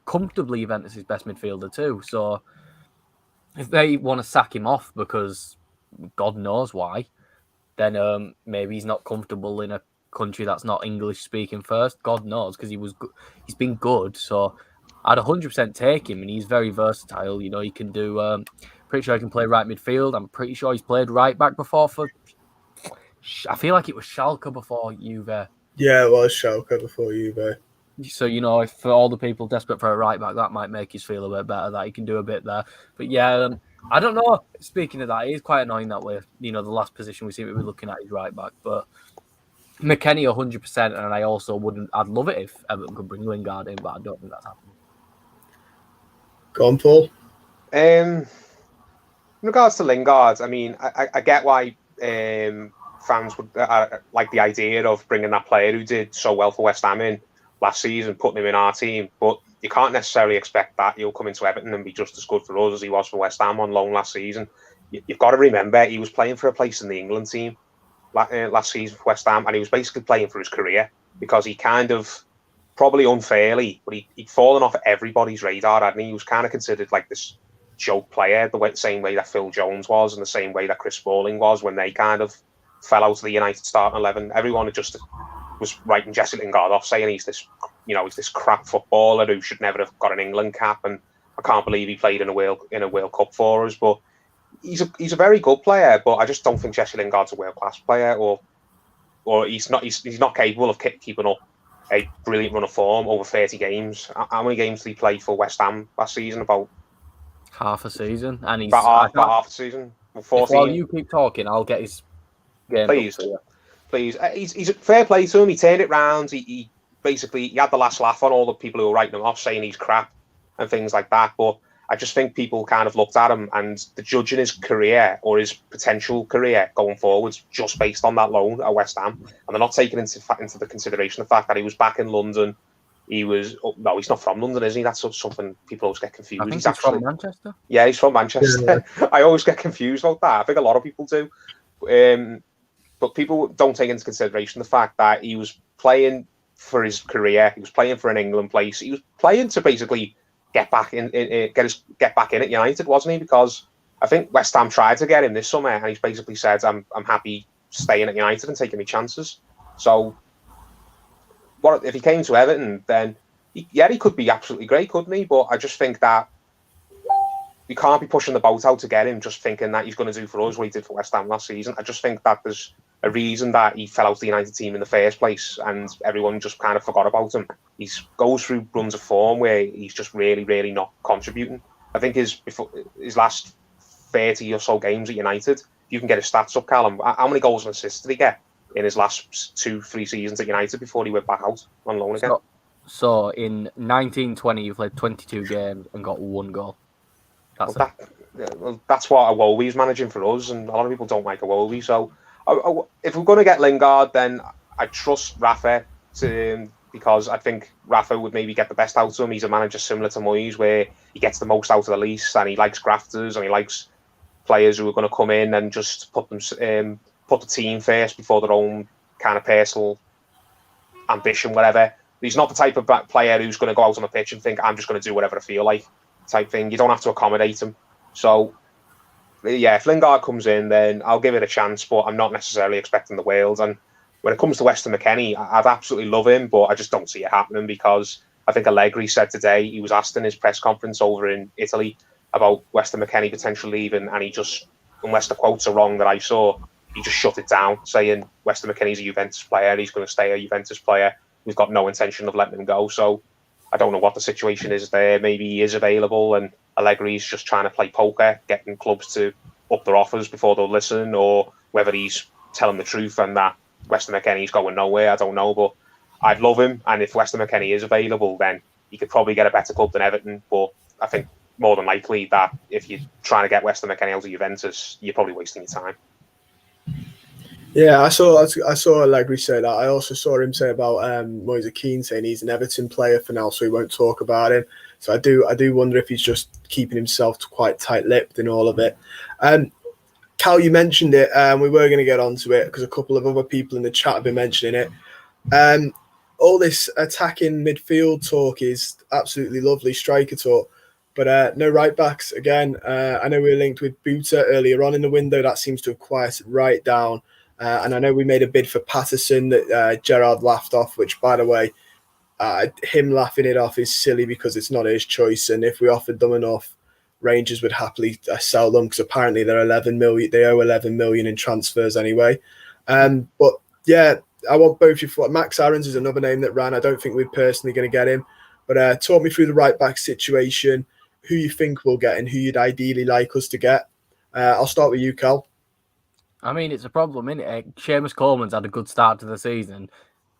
Comfortably Juventus' best midfielder too. So if they want to sack him off because God knows why, then maybe he's not comfortable in a country that's not English speaking first. God knows, because he's been good. So I'd 100% take him, and he's very versatile. He can do. Pretty sure he can play right midfield. I'm pretty sure he's played right back before for. I feel like it was Schalke before Juve. Yeah, it was Schalke before Juve. So, if for all the people desperate for a right back, that might make us feel a bit better that he can do a bit there. But yeah, I don't know. Speaking of that, it is quite annoying that way. The last position we seem to be looking at is right back. But McKennie 100%, and I also I'd love it if Everton could bring Lingard in, but I don't think that's happening. Go on, Paul. In regards to Lingard, I mean, I get why fans would like the idea of bringing that player who did so well for West Ham in last season, putting him in our team, but you can't necessarily expect that he'll come into Everton and be just as good for us as he was for West Ham on loan last season. You've got to remember he was playing for a place in the England team last season for West Ham, and he was basically playing for his career because he kind of, probably unfairly, but he'd fallen off everybody's radar, hadn't he? He was kind of considered like this joke player, the same way that Phil Jones was and the same way that Chris Smalling was when they kind of fell out of the United starting 11. Everyone just was writing Jesse Lingard off, saying he's this crap footballer who should never have got an England cap, and I can't believe he played in a World Cup for us. But he's a very good player, but I just don't think Jesse Lingard's a world class player, or he's not capable of keeping up a brilliant run of form over 30 games. How many games did he play for West Ham last season? About half a season, and he's about half a season. 14. While you keep talking, I'll get his game. Please. He's a fair play to him. He turned it round. He basically had the last laugh on all the people who were writing him off, saying he's crap and things like that. But I just think people kind of looked at him and the judging his career or his potential career going forwards just based on that loan at West Ham, and they're not taking into the consideration the fact that he was back in London He was no, he's not from London, is he? That's something people always get confused. I think he's from Manchester. Yeah, he's from Manchester. Yeah. I always get confused about that. I think a lot of people do. But people don't take into consideration the fact that he was playing for his career. He was playing for an England place. He was playing to basically get back in at United, wasn't he? Because I think West Ham tried to get him this summer, and he's basically said, "I'm happy staying at United and taking my chances." So, what if he came to Everton? Then, he could be absolutely great, couldn't he? But I just think that we can't be pushing the boat out to get him, just thinking that he's going to do for us what he did for West Ham last season. I just think that there's a reason that he fell out of the United team in the first place, and everyone just kind of forgot about him. He goes through runs of form where he's just really, really not contributing. I think his last 30 or so games at United, you can get his stats up, Callum. How many goals and assists did he get in his last 2-3 seasons at United before he went back out on loan again? So in 1920, he played 22 games and got 1 goal. That's what Iwobi's managing for us, and a lot of people don't like Iwobi. So if we're going to get Lingard, then I trust Rafa because I think Rafa would maybe get the best out of him. He's a manager similar to Moise, where he gets the most out of the least, and he likes grafters, and he likes players who are going to come in and just put the team first before their own kind of personal ambition, whatever. He's not the type of player who's going to go out on the pitch and think, I'm just going to do whatever I feel like, type thing. You don't have to accommodate him. So, yeah, if Lingard comes in, then I'll give it a chance, but I'm not necessarily expecting the world. And when it comes to Weston McKennie, I'd absolutely love him, but I just don't see it happening because I think Allegri said today, he was asked in his press conference over in Italy about Weston McKennie potentially leaving, and he just, unless the quotes are wrong that I saw, he just shut it down, saying Weston McKennie's a Juventus player, he's going to stay a Juventus player, we've got no intention of letting him go. So I don't know what the situation is there. Maybe he is available and Allegri's just trying to play poker, getting clubs to up their offers before they'll listen, or whether he's telling the truth and that Weston McKennie's going nowhere. I don't know, but I'd love him. And if Weston McKennie is available, then he could probably get a better club than Everton. But I think more than likely that if you're trying to get Weston McKennie out of Juventus, you're probably wasting your time. Yeah, I saw Allegri say that. I also saw him say about Moise Kean saying he's an Everton player for now, so he won't talk about him. So I do wonder if he's just keeping himself quite tight-lipped in all of it. Cal, you mentioned it, and we were going to get onto it because a couple of other people in the chat have been mentioning it. All this attacking midfield talk is absolutely lovely, striker talk, but no right-backs again. I know we were linked with Buta earlier on in the window. That seems to have quieted right down. And I know we made a bid for Patterson that Gerrard laughed off, which, by the way, him laughing it off is silly because it's not his choice. And if we offered them enough, Rangers would happily sell them because apparently they're 11 million. They owe 11 million in transfers anyway. But yeah, I want both your thoughts. Max Aarons is another name that ran. I don't think we're personally going to get him. But talk me through the right back situation, who you think we'll get and who you'd ideally like us to get. I'll start with you, Cal. I mean, it's a problem, isn't it? Seamus Coleman's had a good start to the season.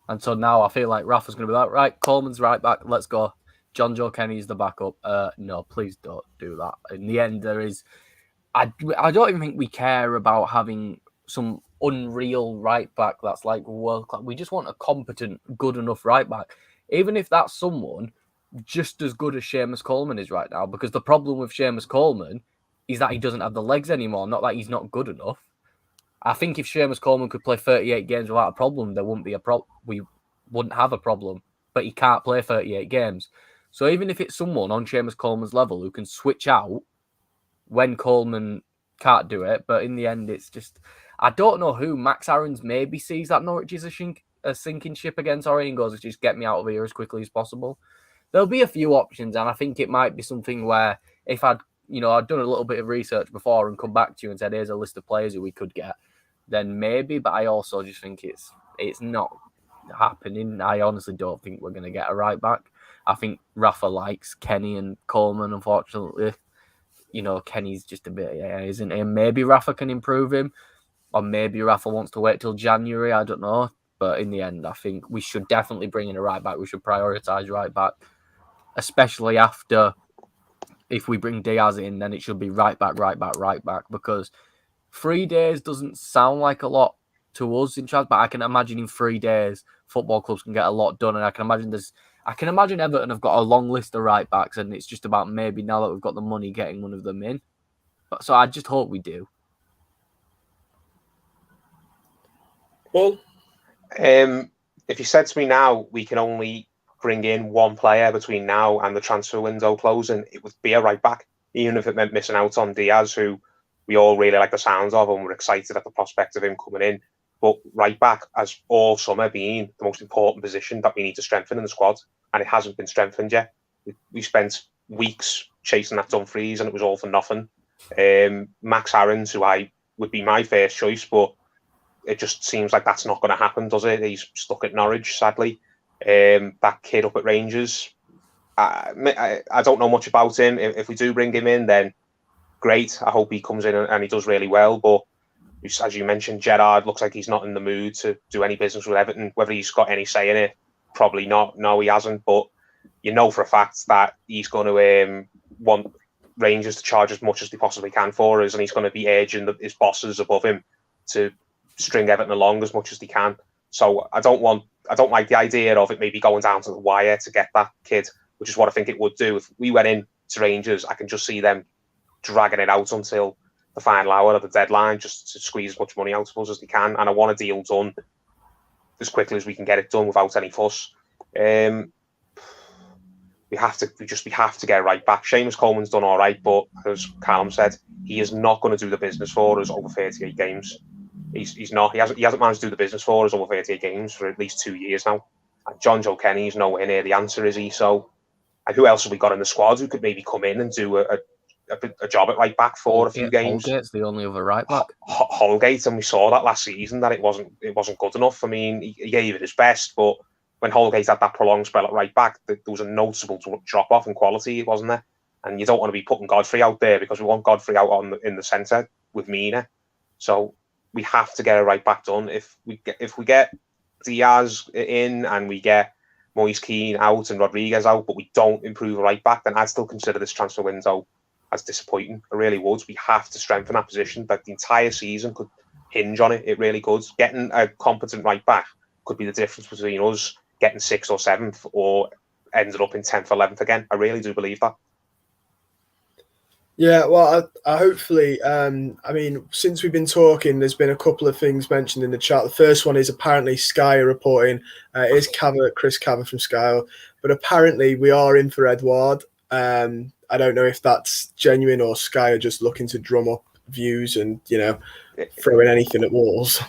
And so now I feel like Rafa's going to be like, right, Coleman's right back, let's go. John Joe Kenny's the backup. No, please don't do that. In the end, there is... I don't even think we care about having some unreal right back that's like world class. We just want a competent, good enough right back. Even if that's someone just as good as Seamus Coleman is right now, because the problem with Seamus Coleman is that he doesn't have the legs anymore, not that he's not good enough. I think if Seamus Coleman could play 38 games without a problem, there wouldn't be a problem. We wouldn't have a problem. But he can't play 38 games. So even if it's someone on Seamus Coleman's level who can switch out when Coleman can't do it, but in the end, it's just... I don't know who. Max Aarons maybe sees that Norwich is a sinking ship again, and goes, just get me out of here as quickly as possible. There'll be a few options, and I think it might be something where if I'd done a little bit of research before and come back to you and said, here's a list of players who we could get, then maybe, but I also just think it's not happening. I honestly don't think we're going to get a right back. I think Rafa likes Kenny and Coleman, unfortunately. Kenny's just a bit, isn't he? And maybe Rafa can improve him, or maybe Rafa wants to wait till January, I don't know. But in the end, I think we should definitely bring in a right back. We should prioritise right back, especially after, if we bring Diaz in, then it should be right back, because 3 days doesn't sound like a lot to us in charge, but I can imagine in 3 days, football clubs can get a lot done. And I can imagine I can imagine Everton have got a long list of right backs, and it's just about maybe now that we've got the money getting one of them in. So I just hope we do. Well, if you said to me now we can only bring in one player between now and the transfer window closing, it would be a right back, even if it meant missing out on Diaz, who we all really like the sounds of and we're excited at the prospect of him coming in. But right back has all summer been the most important position that we need to strengthen in the squad, and it hasn't been strengthened yet. We spent weeks chasing that Dumfries and it was all for nothing. Max Aarons, who I would be my first choice, but it just seems like that's not going to happen, does it? He's stuck at Norwich, sadly. That kid up at Rangers, I don't know much about him. If we do bring him in, then great. I hope he comes in and he does really well. But as you mentioned, Gerrard looks like he's not in the mood to do any business with Everton. Whether he's got any say in it, probably not. No, he hasn't. But you know for a fact that he's going to want Rangers to charge as much as they possibly can for us, and he's going to be urging his bosses above him to string Everton along as much as they can. So I don't like the idea of it maybe going down to the wire to get that kid, which is what I think it would do. If we went in to Rangers, I can just see them dragging it out until the final hour of the deadline just to squeeze as much money out of us as they can. And I want a deal done as quickly as we can get it done without any fuss. We have to get right back. Seamus Coleman's done all right, but as Callum said, he is not going to do the business for us over 38 games. He's not. He hasn't managed to do the business for us over 38 games for at least 2 years now. And John Joe Kenny's nowhere near the answer, is he? So, and who else have we got in the squad who could maybe come in and do a job at right back for a few games? Holgate's the only other right back. Holgate, and we saw that last season that it wasn't good enough. I mean, he gave it his best, but when Holgate had that prolonged spell at right back, there was a noticeable drop off in quality, wasn't there? And you don't want to be putting Godfrey out there because we want Godfrey out in the centre with Mina. So we have to get a right back done. If we get Diaz in and we get Moise Kean out and Rodriguez out, but we don't improve a right back, then I'd still consider this transfer window as disappointing. I really would. We have to strengthen that position. Like the entire season could hinge on it. It really could. Getting a competent right back could be the difference between us getting 6th or 7th or ended up in 10th, 11th again. I really do believe that. Yeah, well, I hopefully, I mean, since we've been talking, there's been a couple of things mentioned in the chat. The first one is apparently Sky are reporting, it is Chris Cava from Sky, but apparently we are in for Eduard. I don't know if that's genuine or Sky are just looking to drum up views and, throwing anything at walls.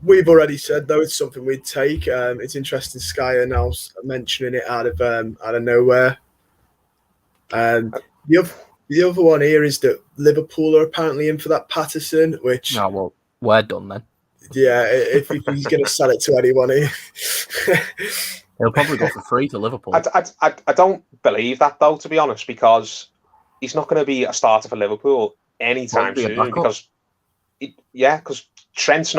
We've already said, though, it's something we'd take. It's interesting Sky are now mentioning it out of nowhere. The other one here is that Liverpool are apparently in for that Patterson, which... No, well, we're done then. Yeah, if he's going to sell it to anyone, he'll probably go for free to Liverpool. I don't believe that, though, to be honest, because he's not going to be a starter for Liverpool anytime soon. Because Trent's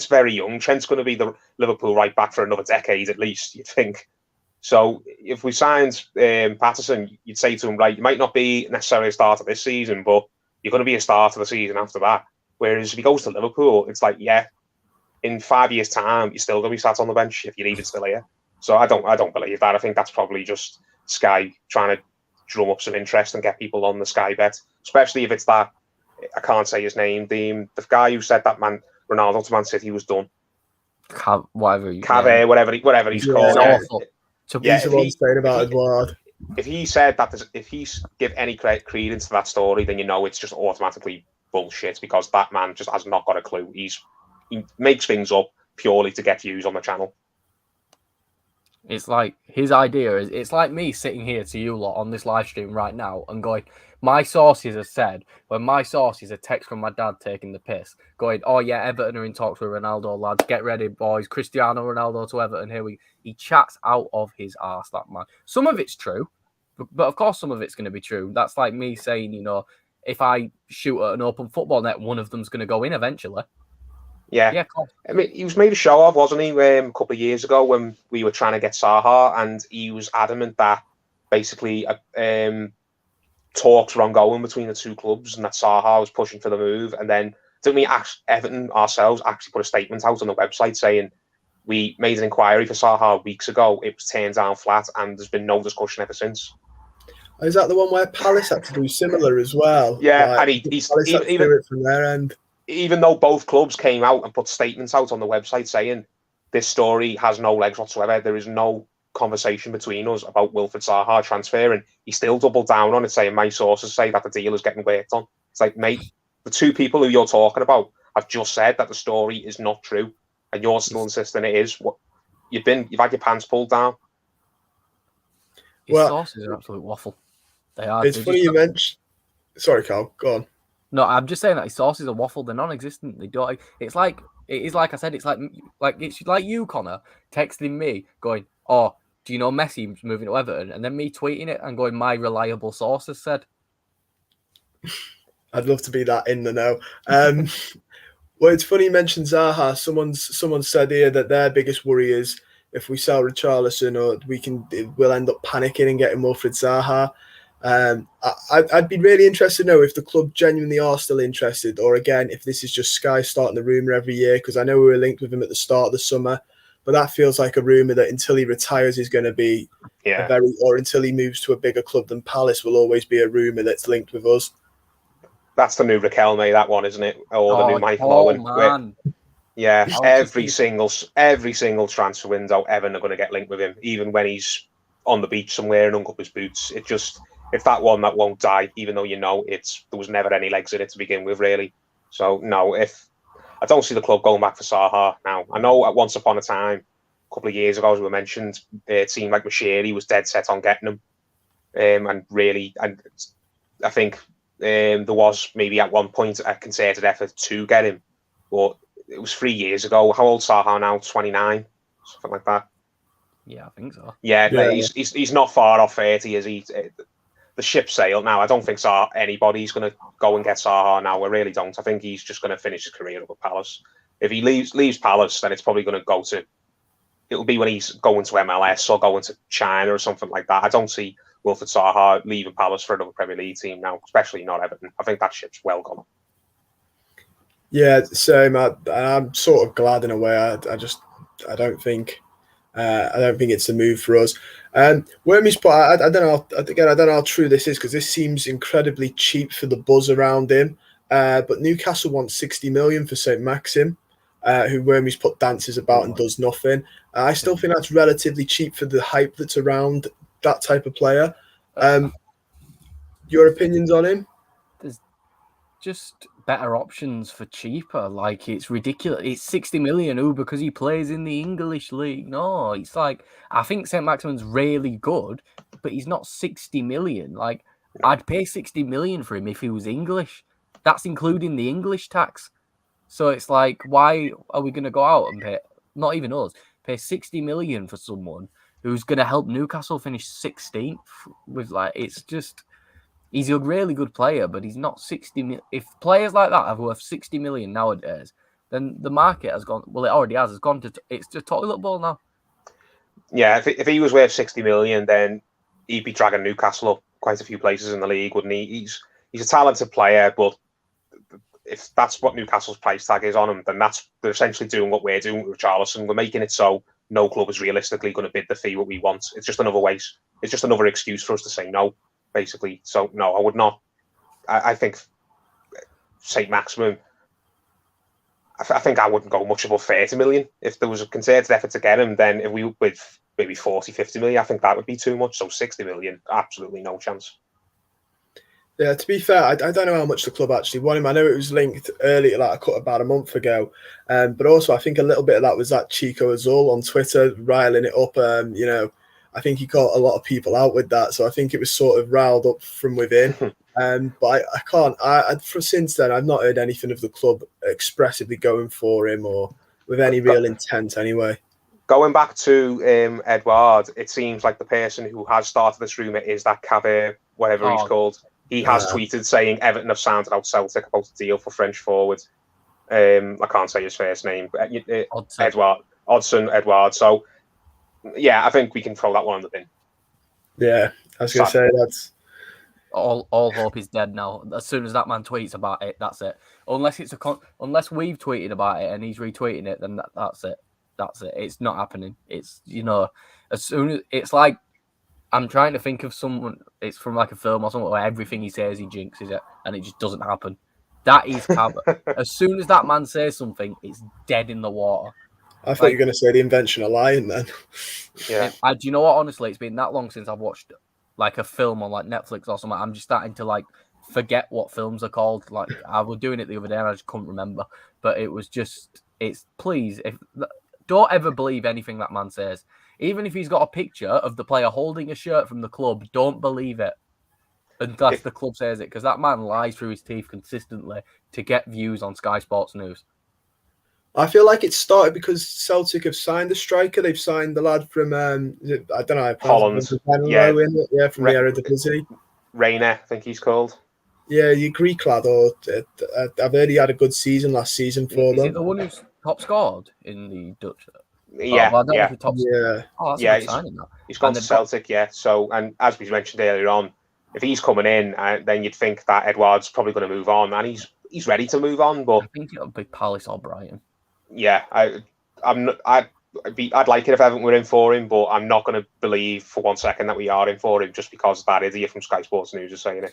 very young. Trent's going to be the Liverpool right back for another decade at least, you'd think. So if we signed Patterson, you'd say to him, right, you might not be necessarily a starter this season, but you're going to be a starter the season after that. Whereas if he goes to Liverpool, it's like, yeah, in 5 years' time, you're still going to be sat on the bench if you're even still here. So I don't believe that. I think that's probably just Sky trying to drum up some interest and get people on the Sky bet, especially if it's that, I can't say his name, the guy who said that Ronaldo to Man City was done. Whatever he's called. He's the one saying about Eduard. If he said that, if he's give any credence to that story, then it's just automatically bullshit because that man just has not got a clue. He makes things up purely to get views on the channel. It's like his idea is, it's like me sitting here to you lot on this live stream right now and going, my sources have said, when my sources a text from my dad taking the piss, going, oh yeah, Everton are in talks with Ronaldo, lads, get ready, boys, Cristiano Ronaldo to Everton, he chats out of his arse, that man. Some of it's true, but of course some of it's going to be true. That's like me saying, if I shoot at an open football net, one of them's going to go in eventually. Yeah, I mean, he was made a show of, wasn't he, a couple of years ago when we were trying to get Zaha, and he was adamant that basically talks were ongoing between the two clubs and that Zaha was pushing for the move. And then didn't we Everton ourselves actually put a statement out on the website saying We made an inquiry for Zaha weeks ago. It was turned down flat, and there's been no discussion ever since. Is that the one where Palace had to do similar as well? Yeah, like, and he's Palace had to do it from their end. Even though both clubs came out and put statements out on the website saying this story has no legs whatsoever, there is no conversation between us about Wilfried Zaha transferring, he still doubled down on it, saying my sources say that the deal is getting worked on. It's like, mate, the two people who you're talking about have just said that the story is not true, and you're still insisting it is. What you've had your pants pulled down. His sources are absolute waffle. They are. It's funny you mentioned. Sorry, Carl. Go on. No, I'm just saying that his sources are waffle. They're non-existent. They don't. It's like I said. It's like you, Connor, texting me going, "Oh, do you know Messi's moving to Everton?" And then me tweeting it and going, "My reliable sources said." I'd love to be that in the know. Well, it's funny you mentioned Zaha. Someone said here that their biggest worry is if we sell Richarlison, or we'll end up panicking and getting Wilfried Zaha. I'd be really interested to know if the club genuinely are still interested, or again, if this is just Sky starting the rumour every year, because I know we were linked with him at the start of the summer, but that feels like a rumour that until he retires is going to be or until he moves to a bigger club than Palace will always be a rumour that's linked with us. That's the new Riquelme, that one, isn't it? Or the new Michael Owen. Man. Yeah, every single transfer window, Everton are going to get linked with him, even when he's on the beach somewhere and hung up his boots. It's that one that won't die, even though there was never any legs in it to begin with, really. So no, I don't see the club going back for Zaha now. I know at once upon a time, a couple of years ago, as we mentioned, it seemed like Moshiri was dead set on getting him, and I think there was maybe at one point a concerted effort to get him, but it was 3 years ago. How old is Zaha now? 29, something like that. Yeah, I think so. Yeah. He's not far off 30, is he? The ship sailed now. I don't think anybody's going to go and get Zaha now. I really don't. I think he's just going to finish his career up at Palace. If he leaves Palace, then it's probably going to it'll be when he's going to MLS or going to China or something like that. I don't see Wilfried Zaha leaving Palace for another Premier League team now, especially not Everton. I think that ship's well gone. Yeah, same. I'm sort of glad in a way. I don't think it's a move for us. Wormy's put. I don't know. Again, I don't know how true this is, because this seems incredibly cheap for the buzz around him. But Newcastle wants 60 million for Saint-Maximin, who Wormy's put dances about and does nothing. I still think that's relatively cheap for the hype that's around that type of player. Your opinions on him? There's just better options for cheaper. Like, it's ridiculous. It's 60 million because he plays in the English league. No, it's like, I think Saint-Maximin's really good, but he's not 60 million. Like, I'd pay 60 million for him if he was English. That's including the English tax. So it's like, why are we going to go out and pay, not even us, pay 60 million for someone who's going to help Newcastle finish 16th with, like, it's just, he's a really good player, but he's not 60 million. If players like that are worth 60 million nowadays, then the market has gone, well, it already has gone to, it's just toilet bowl now. Yeah, if he was worth 60 million, then he'd be dragging Newcastle up quite a few places in the league, wouldn't he? He's a talented player, but if that's what Newcastle's price tag is on him, then they're essentially doing what we're doing with Richarlison. We're making it so no club is realistically going to bid the fee what we want. It's just another way. It's just another excuse for us to say no, basically. So no, I would not. I think Saint-Maximin, I think I wouldn't go much above 30 million. If there was a concerted effort to get him, then if we with maybe 40, 50 million, I think that would be too much. So 60 million, absolutely no chance. Yeah, to be fair, I don't know how much the club actually want him. I know it was linked earlier, like about a month ago. But also, I think a little bit of that was that Chico Azul on Twitter riling it up. I think he caught a lot of people out with that. So I think it was sort of riled up from within. But I can't. Since then, I've not heard anything of the club expressively going for him or with any real intent anyway. Going back to Eduard, it seems like the person who has started this rumour is that Cavier, whatever he's called. He has tweeted saying Everton have sounded out Celtic about a deal for French forward. I can't say his first name, but Eduard. So, yeah, I think we can throw that one on the bin. Yeah, I was going to say that's... All hope is dead now. As soon as that man tweets about it, that's it. Unless we've tweeted about it and he's retweeting it, then that's it. That's it. It's not happening. It's, as soon as it's like, I'm trying to think of someone, it's from like a film or something where everything he says, he jinxes it, and it just doesn't happen. That is Cabot. As soon as that man says something, it's dead in the water. I thought you were going to say the invention of lying then. Yeah. Do you know what? Honestly, it's been that long since I've watched like a film on like Netflix or something. I'm just starting to like forget what films are called. Like I was doing it the other day and I just couldn't remember. But it was just, please, don't ever believe anything that man says. Even if he's got a picture of the player holding a shirt from the club, don't believe it unless the club says it, because that man lies through his teeth consistently to get views on Sky Sports News. I feel like it started because Celtic have signed a striker. They've signed the lad from, I don't know, Holland. From the Eredivisie. Rayner, I think he's called. Yeah, you Greek lad. I've heard he had a good season last season for them. Is it the one who's top scored in the Dutch? Yeah, he's gone to Celtic, So, and as we mentioned earlier on, if he's coming in, then you'd think that Eduard's probably going to move on, and he's ready to move on. But I think it'll be Palace or Brighton. Yeah, I'd like it if Everton were in for him, but I'm not going to believe for 1 second that we are in for him just because that idiot from Sky Sports News is saying it.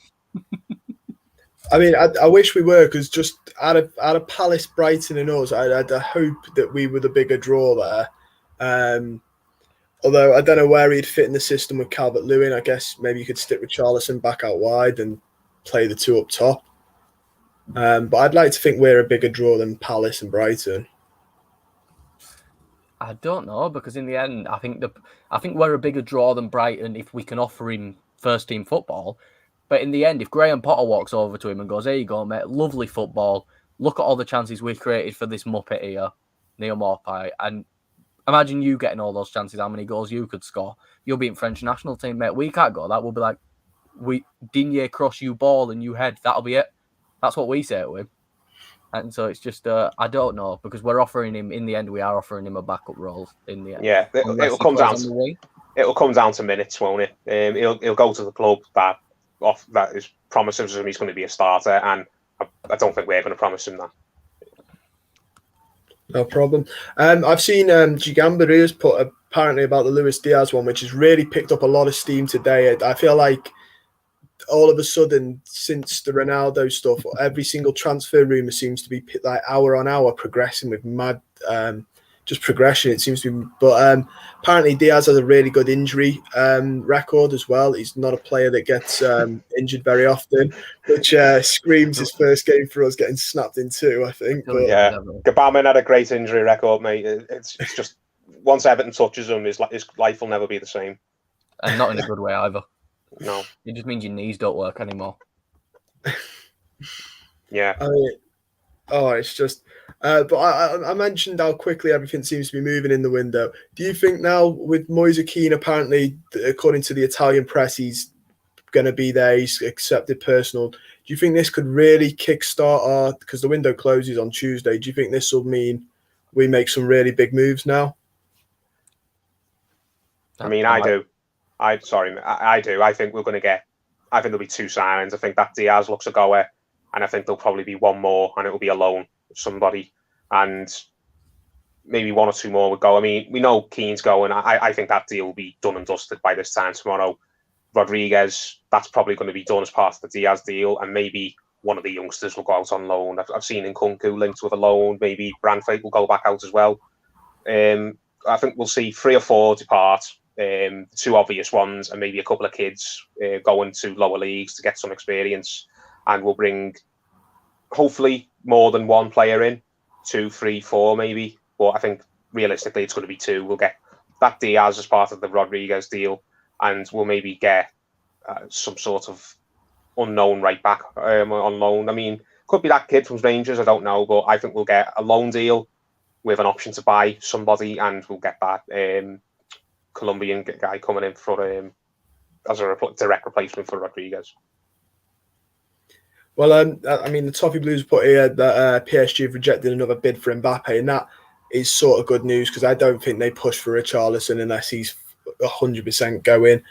I mean, I wish we were, because just out of Palace, Brighton and us, I'd hope that we were the bigger draw there. Although I don't know where he'd fit in the system with Calvert-Lewin. I guess maybe you could stick with Richarlison back out wide and play the two up top. But I'd like to think we're a bigger draw than Palace and Brighton. I don't know, because in the end, I think we're a bigger draw than Brighton if we can offer him first team football. But in the end, if Graham Potter walks over to him and goes, "There you go, mate, lovely football. Look at all the chances we created for this Muppet here, Neil Maupay, and imagine you getting all those chances, how many goals you could score. You'll be in French national team, mate. We can't go. That will be like, Digne cross you ball and you head. That'll be it." That's what we say to him. And so it's just, I don't know, because we're offering him, in the end, we are offering him a backup role in the end. Yeah, it'll come down to minutes, won't it? He'll go to the club that is promises him he's going to be a starter, and I don't think we're going to promise him that. No problem. I've seen Gigambari has put apparently about the Luis Diaz one, which has really picked up a lot of steam today. I feel like all of a sudden, since the Ronaldo stuff, every single transfer rumour seems to be like hour on hour progressing with mad just progression, it seems to be. But apparently Diaz has a really good injury record as well. He's not a player that gets injured very often, which screams his first game for us getting snapped in two, I think. But, yeah, Gbamin had a great injury record, mate. It's just, once Everton touches him, his life will never be the same. And not in a good way either. No. It just means your knees don't work anymore. Yeah. I mean, it's just... but I mentioned how quickly everything seems to be moving in the window. Do you think now, with Moise Kean, apparently, according to the Italian press, he's going to be there, he's accepted personal, do you think this could really kickstart because the window closes on Tuesday, do you think this will mean we make some really big moves now? I mean, I do. I do. I think we're going to get... I think there'll be two signings. I think that Diaz looks a goer, and I think there'll probably be one more, and it will be a loan of somebody, and maybe one or two more would go. I mean, we know Keane's going. I think that deal will be done and dusted by this time tomorrow. Rodriguez, that's probably going to be done as part of the Diaz deal, and maybe one of the youngsters will go out on loan. I've seen Nkunku linked with a loan. Maybe Branfait will go back out as well. I think we'll see 3 or 4 depart. The two obvious ones, and maybe a couple of kids going to lower leagues to get some experience, and we'll bring hopefully more than one player in, 2, 3, 4 maybe, but I think realistically it's going to be 2. We'll get that Diaz as part of the Rodriguez deal, and we'll maybe get some sort of unknown right back on loan. I mean, could be that kid from Rangers, I don't know, but I think we'll get a loan deal with an option to buy somebody, and we'll get that Colombian guy coming in for as a direct replacement for Rodriguez. Well, I mean, the Toffee Blues put here that PSG have rejected another bid for Mbappe, and that is sort of good news because I don't think they push for Richarlison unless he's 100% going,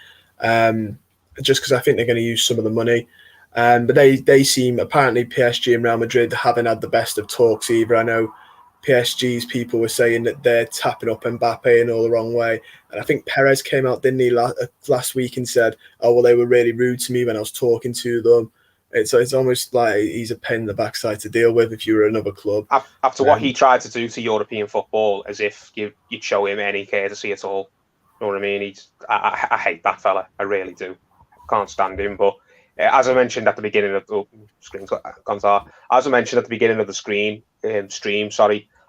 just because I think they're going to use some of the money. But they seem, apparently PSG and Real Madrid haven't had the best of talks either. I know PSG's people were saying that they're tapping up Mbappe in all the wrong way. And I think Perez came out, didn't he, last week and said, oh, well, they were really rude to me when I was talking to them. It's almost like he's a pain in the backside to deal with if you were another club. After what he tried to do to European football, as if you'd show him any courtesy at all. You know what I mean? I hate that fella. I really do. Can't stand him. But as I mentioned at the beginning of the as I mentioned at the beginning of the stream,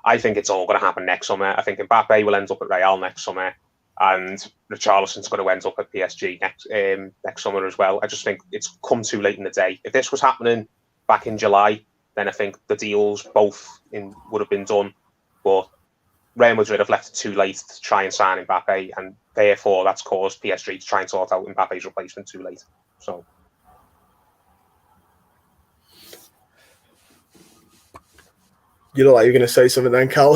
I think it's all going to happen next summer. I think Mbappe will end up at Real next summer, and Richarlison's going to end up at PSG next summer as well. I just think it's come too late in the day. If this was happening back in July, then I think the deals would have been done. But Real Madrid have left it too late to try and sign Mbappe, and therefore that's caused PSG to try and sort out Mbappe's replacement too late. So. You look like you're going to say something then, Cal.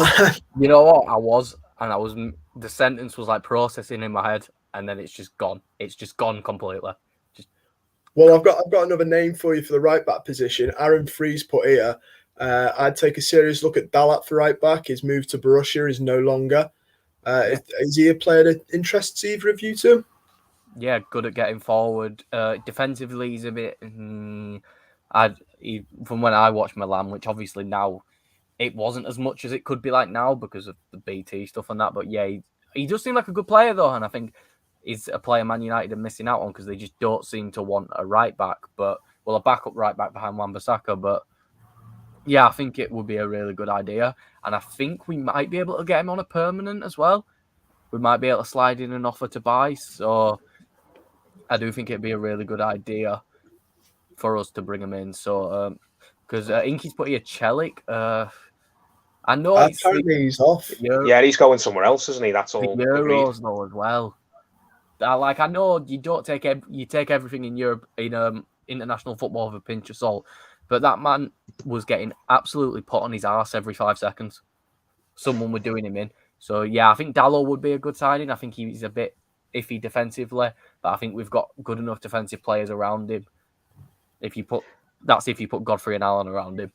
You know what? The sentence was like processing in my head, and then it's just gone. It's just gone completely. Well, I've got another name for you for the right back position. Aaron Freeze put here. I'd take a serious look at Dalot for right back. His move to Borussia is no longer. Is he a player that interests either of you two? Yeah, good at getting forward. Defensively, he's a bit. From when I watched Milan, which obviously now. It wasn't as much as it could be like now because of the BT stuff and that. But yeah, he does seem like a good player though. And I think he's a player Man United are missing out on because they just don't seem to want a right back. A backup right back behind Wan-Bissaka. But yeah, I think it would be a really good idea. And I think we might be able to get him on a permanent as well. We might be able to slide in an offer to buy. So I do think it'd be a really good idea for us to bring him in. So, because Inky's put here Celik. I know apparently he's off. Yeah, he's going somewhere else, isn't he? That's all. Euros though as well. I know you don't take everything in Europe in international football with a pinch of salt, but that man was getting absolutely put on his arse every 5 seconds. Someone were doing him in. So yeah, I think Dalot would be a good signing. I think he's a bit iffy defensively, but I think we've got good enough defensive players around him. If you put Godfrey and Allen around him,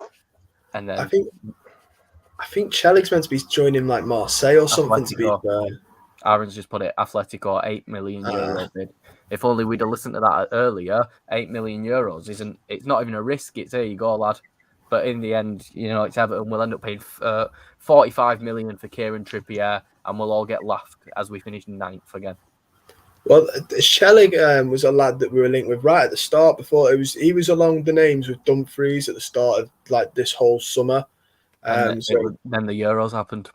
and then I think Celik's meant to be joining like Marseille or something. To be fair, Aaron's just put it Atletico 8 million euro bid. If only we'd have listened to that earlier. 8 million euros it's not even a risk. It's here you go, lad. But in the end, it's Everton. We'll end up paying 45 million for Kieran Trippier, and we'll all get laughed as we finish 9th again. Well, Celik was a lad that we were linked with right at the start. He was along the names with Dumfries at the start of like this whole summer. Then the Euros happened.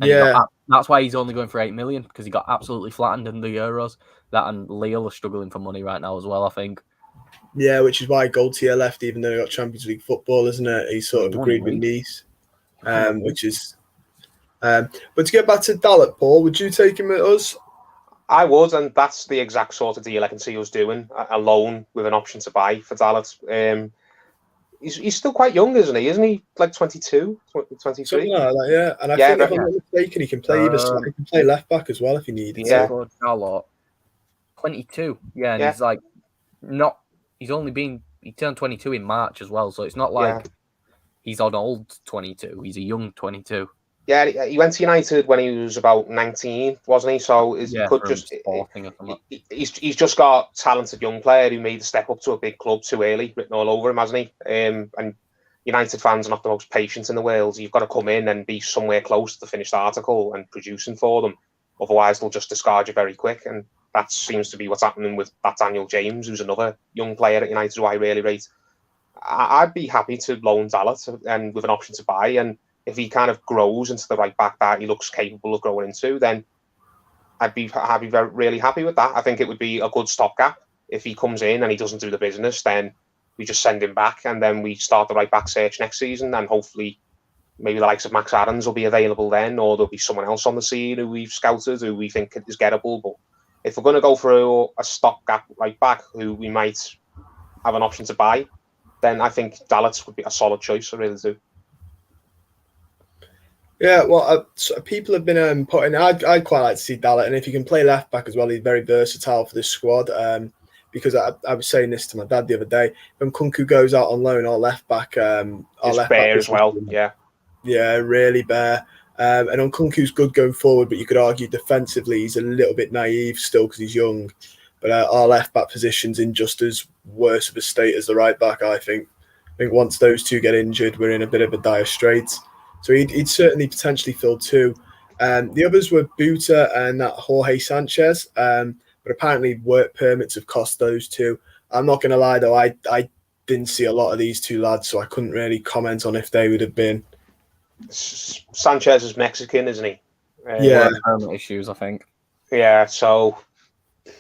And that's why he's only going for 8 million because he got absolutely flattened in the Euros. That and Lille are struggling for money right now as well, I think. Yeah, which is why Gaultier left, even though he got Champions League football, isn't it? He sort of agreed with Nice, which is. But to get back to Dalot, Paul, would you take him at us? I would, and that's the exact sort of deal I can see us doing. A loan with an option to buy for Dalot. He's still quite young, isn't he? Isn't he like 22, 23? Something like that, yeah. And I think if I'm not mistaken, he can play either side. He can play left back as well if he needed to. Dalot, 22. Yeah, and he's like he turned 22 in March as well, so it's not like he's an old 22. He's a young 22. Yeah, he went to United when he was about 19, wasn't he? So he's just got talented young player who made the step up to a big club too early, written all over him, hasn't he? And United fans are not the most patient in the world. You've got to come in and be somewhere close to the finished article and producing for them. Otherwise, they'll just discard you very quick. And that seems to be what's happening with that Daniel James, who's another young player at United who I really rate. I'd be happy to loan Dalot and with an option to buy. And if he kind of grows into the right back that he looks capable of growing into, then I'd be really happy with that. I think it would be a good stopgap. If he comes in and he doesn't do the business, then we just send him back and then we start the right back search next season. And hopefully maybe the likes of Max Aarons will be available then, or there'll be someone else on the scene who we've scouted, who we think is gettable. But if we're going to go for a stopgap right back who we might have an option to buy, then I think Dalot would be a solid choice. I really do. Yeah, well, people have been putting. I'd quite like to see Dalot, and if he can play left back as well, he's very versatile for this squad. Because I was saying this to my dad the other day. When Kunku goes out on loan, our left back, bare as well. Yeah, Yeah, really bare. And Nkunku's good going forward, but you could argue defensively he's a little bit naive still because he's young. But our left back position's in just as worse of a state as the right back, I think. I think once those two get injured, we're in a bit of a dire straits. So he'd certainly potentially fill two. The others were Buta and that Jorge Sanchez. But apparently work permits have cost those two. I'm not going to lie, though, I didn't see a lot of these two lads, so I couldn't really comment on if they would have been. Sanchez is Mexican, isn't he? Yeah. Permit issues, I think. Yeah, so I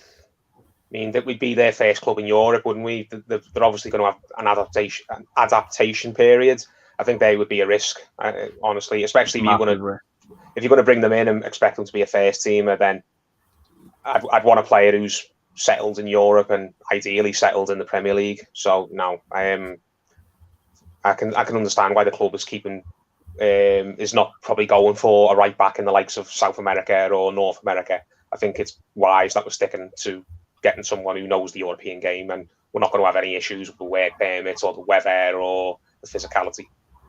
mean that we'd be their first club in Europe, wouldn't we? They're obviously going to have an adaptation period. I think they would be a risk, honestly, especially if you're going to bring them in and expect them to be a first teamer. Then I'd want a player who's settled in Europe and ideally settled in the Premier League. So no, I can understand why the club is not probably going for a right back in the likes of South America or North America. I think it's wise that we're sticking to getting someone who knows the European game, and we're not going to have any issues with the work permits or the weather or the physicality,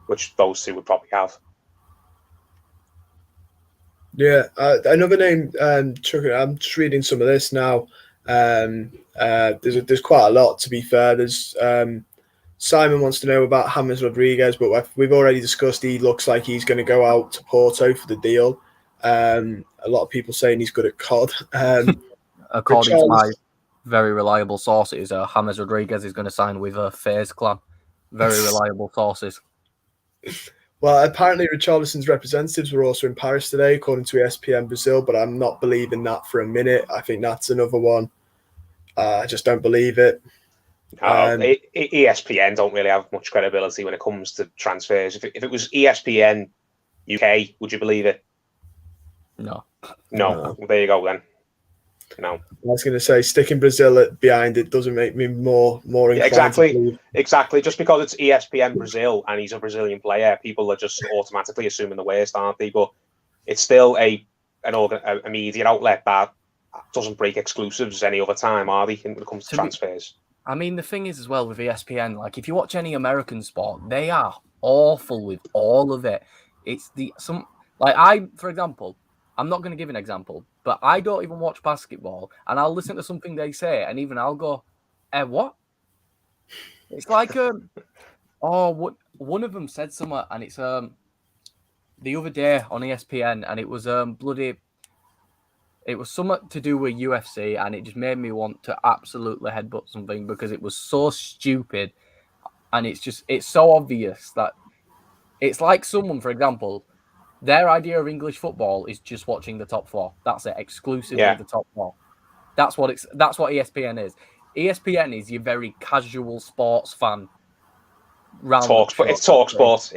which those two would probably have. Yeah, another name, Chuck, I'm just reading some of this now. There's quite a lot, to be fair. There's Simon wants to know about James Rodriguez, but we've already discussed he looks like he's going to go out to Porto for the deal. A lot of people saying he's good at COD. According to my very reliable sources, James Rodriguez is going to sign with FaZe Clan. Very reliable sources. Well, apparently Richarlison's representatives were also in Paris today, according to ESPN Brazil, but I'm not believing that for a minute. I think that's another one. I just don't believe it. ESPN don't really have much credibility when it comes to transfers. If it was ESPN UK, would you believe it? No. Well, there you go then. No. I was going to say sticking Brazil behind it doesn't make me more inclined. Yeah, exactly. Just because it's ESPN Brazil and he's a Brazilian player, people are just automatically assuming the worst, aren't they? But it's still a media outlet that doesn't break exclusives any other time, are they? When it comes to transfers. I mean, the thing is as well with ESPN, like if you watch any American sport, they are awful with all of it. For example, I'm not going to give an example, but I don't even watch basketball, and I'll listen to something they say, and even I'll go, what? It's like, one of them said something, and it's the other day on ESPN, and it was it was something to do with UFC, and it just made me want to absolutely headbutt something because it was so stupid, and it's so obvious that it's like someone, for example, their idea of English football is just watching the top four. That's it, exclusively the top four. That's what ESPN is. ESPN is your very casual sports fan. It's talk sport.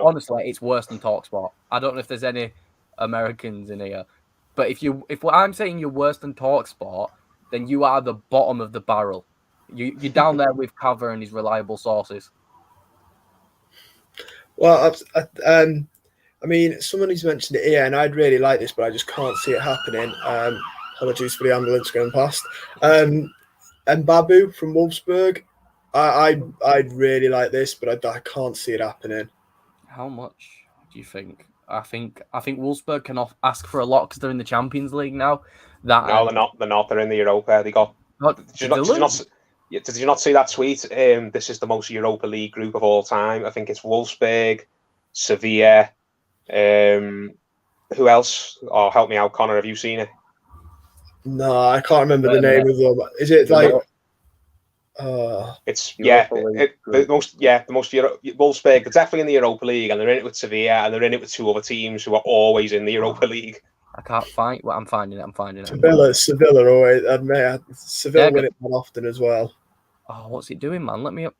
Honestly, it's worse than talk sport. I don't know if there's any Americans in here, but if I'm saying you're worse than talk sport, then you are the bottom of the barrel. You're down there with Cover and his reliable sources. Well, I mean, someone who's mentioned it here, and I'd really like this, but I just can't see it happening. Apologies for the ambulance going past. And Babu from Wolfsburg, I'd really like this, but I can't see it happening. How much do you think? I think Wolfsburg can ask for a lot because they're in the Champions League now. No, they're not. They're not. They're in the Europa. They got. Did you not see that tweet? This is the most Europa League group of all time. I think it's Wolfsburg, Sevilla. Who else? Oh, help me out, Connor. Have you seen it? No, I can't remember the name of them. Is it like? It's the most Wolfsburg. They're definitely in the Europa League, and they're in it with Sevilla, and they're in it with two other teams who are always in the Europa League. I can't find. Well, I'm finding it. Sevilla always. Sevilla win it more often as well. Oh, what's it doing, man? Let me up.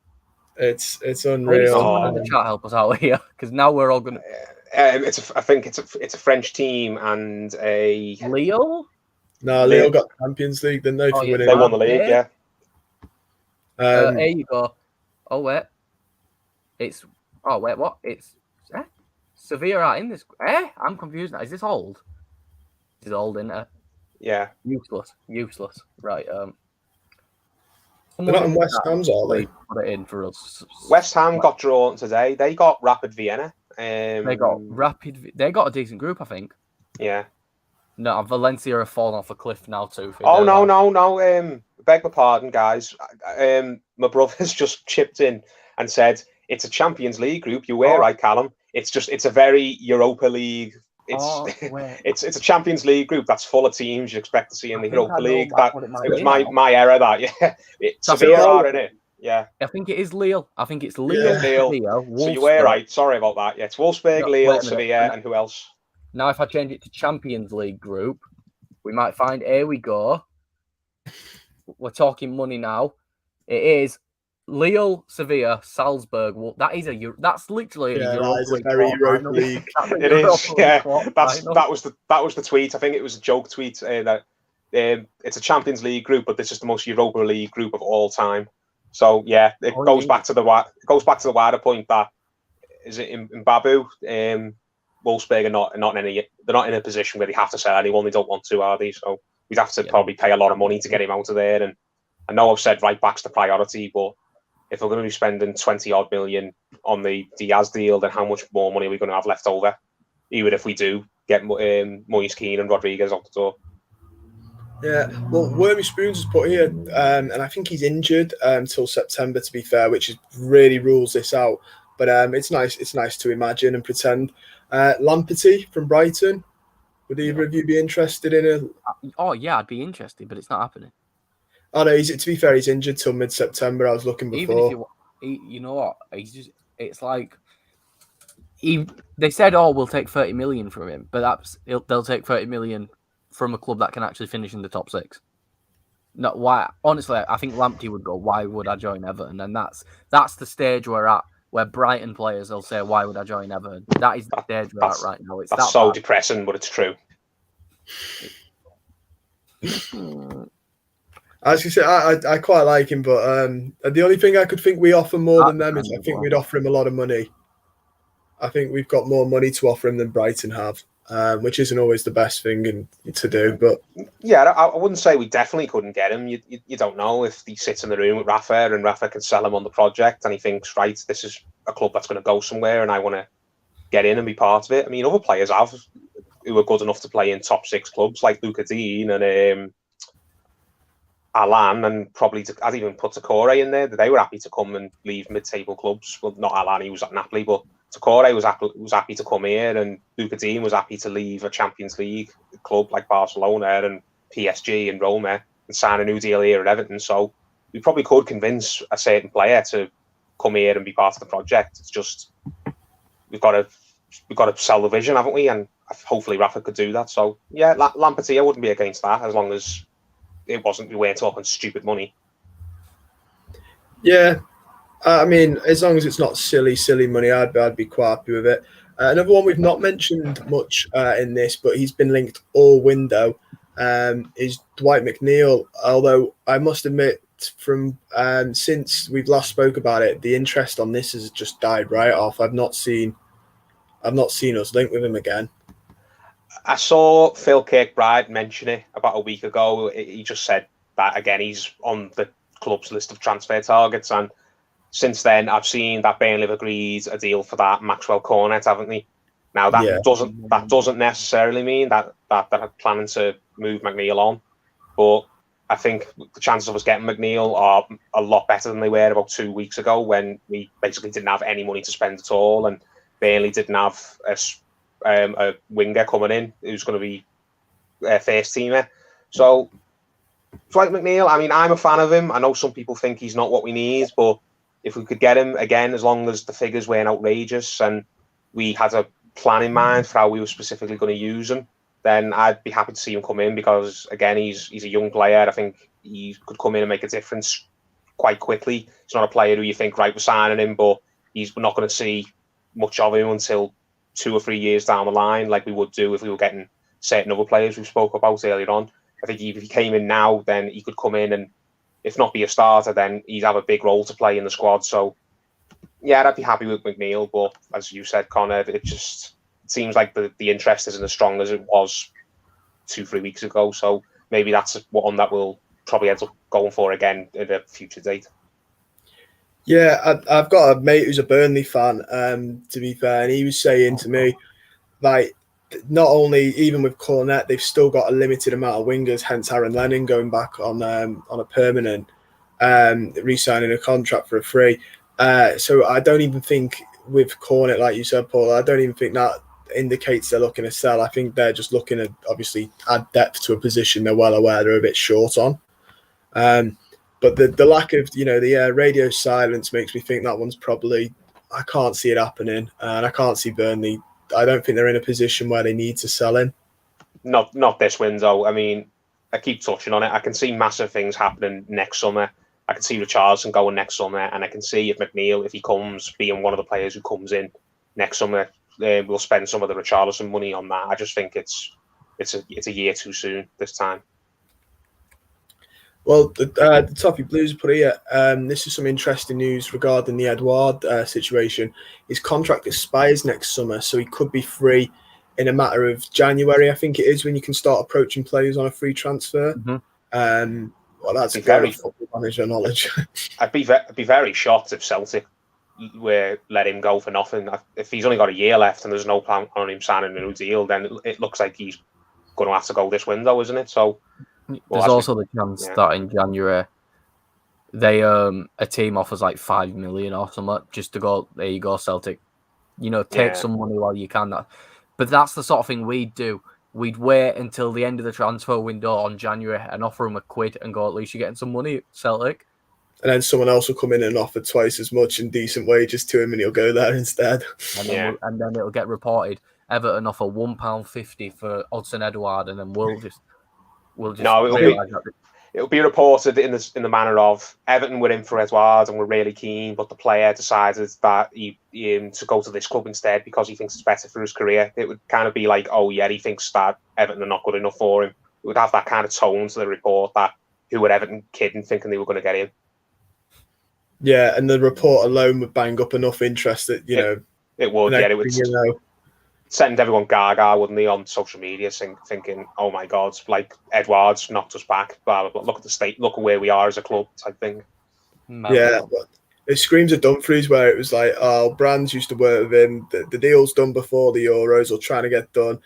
It's unreal. Someone in the chat help us out here because now we're all gonna. I think it's a French team and a Leo. No, Leo got Champions League. Then they winning. They won the league. Yeah. There you go. Oh wait, what? It's Sevilla are in this. I'm confused now. Is this old? Is it old, isn't it? Yeah. Useless. Right. They're not in West Ham's, are they? Put it in for us. West Ham got drawn today. They got Rapid Vienna. They got They got a decent group, I think. Yeah. No, Valencia have fallen off a cliff now too. No. Beg my pardon, guys. My brother's just chipped in and said it's a Champions League group. You were right, Callum. It's a very Europa League. It's a Champions League group that's full of teams you expect to see in the Europa League. It was my error. That Sevilla are in it. Yeah, I think it is Lille. I think it's Lille. Sevilla, so you were right. Sorry about that. Yeah, it's Wolfsburg, Lille, Sevilla, and who else? Now, if I change it to Champions League group, we might find. Here we go. We're talking money now. It is Lille, Sevilla, Salzburg. Well, that's literally a Europa League. It is. Yeah, that was the tweet. I think it was a joke tweet that it's a Champions League group, but this is the most Europa League group of all time. So yeah, it goes back to the wider point that is it in Babu. Wolfsburg are not in a position where they have to sell anyone. They don't want to, are they? So we'd have to probably pay a lot of money to get him out of there. And I know I've said right back's the priority, but if we're going to be spending 20 odd million on the Diaz deal, then how much more money are we going to have left over? Even if we do get Moise Kean and Rodriguez off the door. Yeah, well, Wormy Spoons has put here, and I think he's injured until September, to be fair, which really rules this out. But it's nice to imagine and pretend. Lamptey from Brighton. Would either of you be interested in a? Oh yeah, I'd be interested, but it's not happening. Oh no, to be fair, he's injured till mid-September. I was looking before. Even if you know what, it's like they said, we'll take 30 million from him, but they'll take 30 million from a club that can actually finish in the top 6. Not why. Honestly, I think Lamptey would go, why would I join Everton? And that's the stage we're at, where Brighton players will say, why would I join Everton? That is the stage we're at right now. That's so depressing, but it's true. I was going to say, I quite like him, but the only thing I could think we offer more than them is I think we'd offer him a lot of money. I think we've got more money to offer him than Brighton have, which isn't always the best thing to do. But yeah, I wouldn't say we definitely couldn't get him. You don't know if he sits in the room with Rafa and Rafa can sell him on the project and he thinks, right, this is a club that's going to go somewhere and I want to get in and be part of it. I mean, other players have who are good enough to play in top 6 clubs like Luca Dean and Alan, and probably I'd even put Takore in there. They were happy to come and leave mid-table clubs. Well, not Alan, he was at Napoli, but Takore was happy to come here, and Luca Dean was happy to leave a Champions League club like Barcelona and PSG and Roma and sign a new deal here at Everton. So we probably could convince a certain player to come here and be part of the project. It's just we've got to sell the vision, haven't we? And hopefully Rafa could do that. So yeah, Lamptey, I wouldn't be against that as long as we weren't talking stupid money. Yeah, I mean, as long as it's not silly money, I'd be quite happy with it. Another one we've not mentioned much in this, but he's been linked all window, is Dwight McNeil. Although I must admit, from since we've last spoke about it, the interest on this has just died right off. I've not seen us linked with him again. I saw Phil Kirkbride mention it about a week ago. He just said that again, he's on the club's list of transfer targets. And since then, I've seen that Burnley have agreed a deal for that Maxwell Cornet, haven't they? Now that doesn't necessarily mean that they're planning to move McNeil on, but I think the chances of us getting McNeil are a lot better than they were about 2 weeks ago when we basically didn't have any money to spend at all, and Burnley didn't have a winger coming in who's going to be a first teamer. So Dwight McNeil, I mean, I'm a fan of him. I know some people think he's not what we need, but if we could get him again, as long as the figures weren't outrageous and we had a plan in mind for how we were specifically going to use him, then I'd be happy to see him come in because, again, he's a young player. I think he could come in and make a difference quite quickly. He's not a player who you think, right, we're signing him, but we're not going to see much of him until 2 or 3 years down the line, like we would do if we were getting certain other players we spoke about earlier on. I think if he came in now, then he could come in and, if not be a starter, then he'd have a big role to play in the squad. So, yeah, I'd be happy with McNeil, but as you said, Connor, it seems like the interest isn't as strong as it was 2-3 weeks ago. So maybe that's one that will probably ends up going for again at a future date. Yeah, I've got a mate who's a Burnley fan, to be fair, and he was saying to me, like, not only, even with Cornet, they've still got a limited amount of wingers, hence Aaron Lennon going back on a permanent, re-signing a contract for a free. So I don't even think with Cornet, like you said, Paul, I don't even think that indicates they're looking to sell. I think they're just looking to obviously add depth to a position they're well aware they're a bit short on. But the lack of, the radio silence makes me think that one's probably, I can't see it happening. And I can't see Burnley. I don't think they're in a position where they need to sell him. Not this window. I mean, I keep touching on it. I can see massive things happening next summer. I can see Richarlison going next summer. And I can see if McNeil, if he comes, being one of the players who comes in next summer, we'll spend some of the Richarlison money on that. I just think it's a year too soon this time. Well, the Toffee Blues put here, this is some interesting news regarding the Eduard situation. His contract expires next summer, so he could be free in a matter of January, I think it is, when you can start approaching players on a free transfer. Mm-hmm. Well, that's very football manager knowledge. I'd be very shocked if Celtic were let him go for nothing. If he's only got a year left and there's no plan on him signing a new deal, then it looks like he's going to have to go this window, isn't it? So there's also the chance that in January they a team offers like 5 million or something just to go, there you go, Celtic. Take some money while you can. But that's the sort of thing we'd do. We'd wait until the end of the transfer window on January and offer him £1 and go, at least you're getting some money, Celtic. And then someone else will come in and offer twice as much and decent wages to him and he'll go there instead. And then it'll get reported. Everton offer £1.50 for Odsonne Eduard, and then we'll just it'll be reported in the manner of Everton were in for Eduard and were really keen, but the player decided that he to go to this club instead because he thinks it's better for his career. It would kind of be like, oh yeah, he thinks that Everton are not good enough for him. It would have that kind of tone to the report that who were Everton kidding, thinking they were going to get him. Yeah, and the report alone would bang up enough interest that it would. Yeah, it would. Send everyone gaga, wouldn't they, on social media, thinking, "Oh my God, like Eduard's knocked us back." Blah, blah, blah. Look at the state. Look at where we are as a club, type thing. Yeah, but it screams of Dumfries, where it was like, "Oh, Brands used to work with him. The deal's done before the Euros, or trying to get done.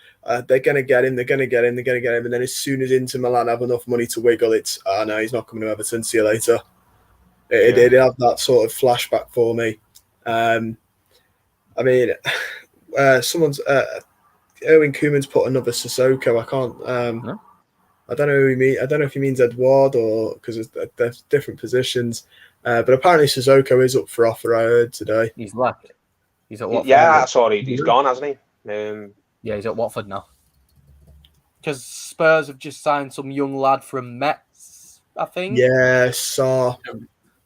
They're gonna get him. They're gonna get him. And then as soon as Inter Milan have enough money to wiggle, it's no, he's not coming to Everton. See you later." It did have that sort of flashback for me. I mean. Someone's Erwin Koeman's put another Sissoko. I can't. No? I don't know who he means. I don't know if he means Eduard or because they're different positions. But apparently Sissoko is up for offer. I heard today. He's left. He's at Watford. Yeah, sorry, he's gone, hasn't he? Yeah, he's at Watford now. Because Spurs have just signed some young lad from Metz, I think. Yes,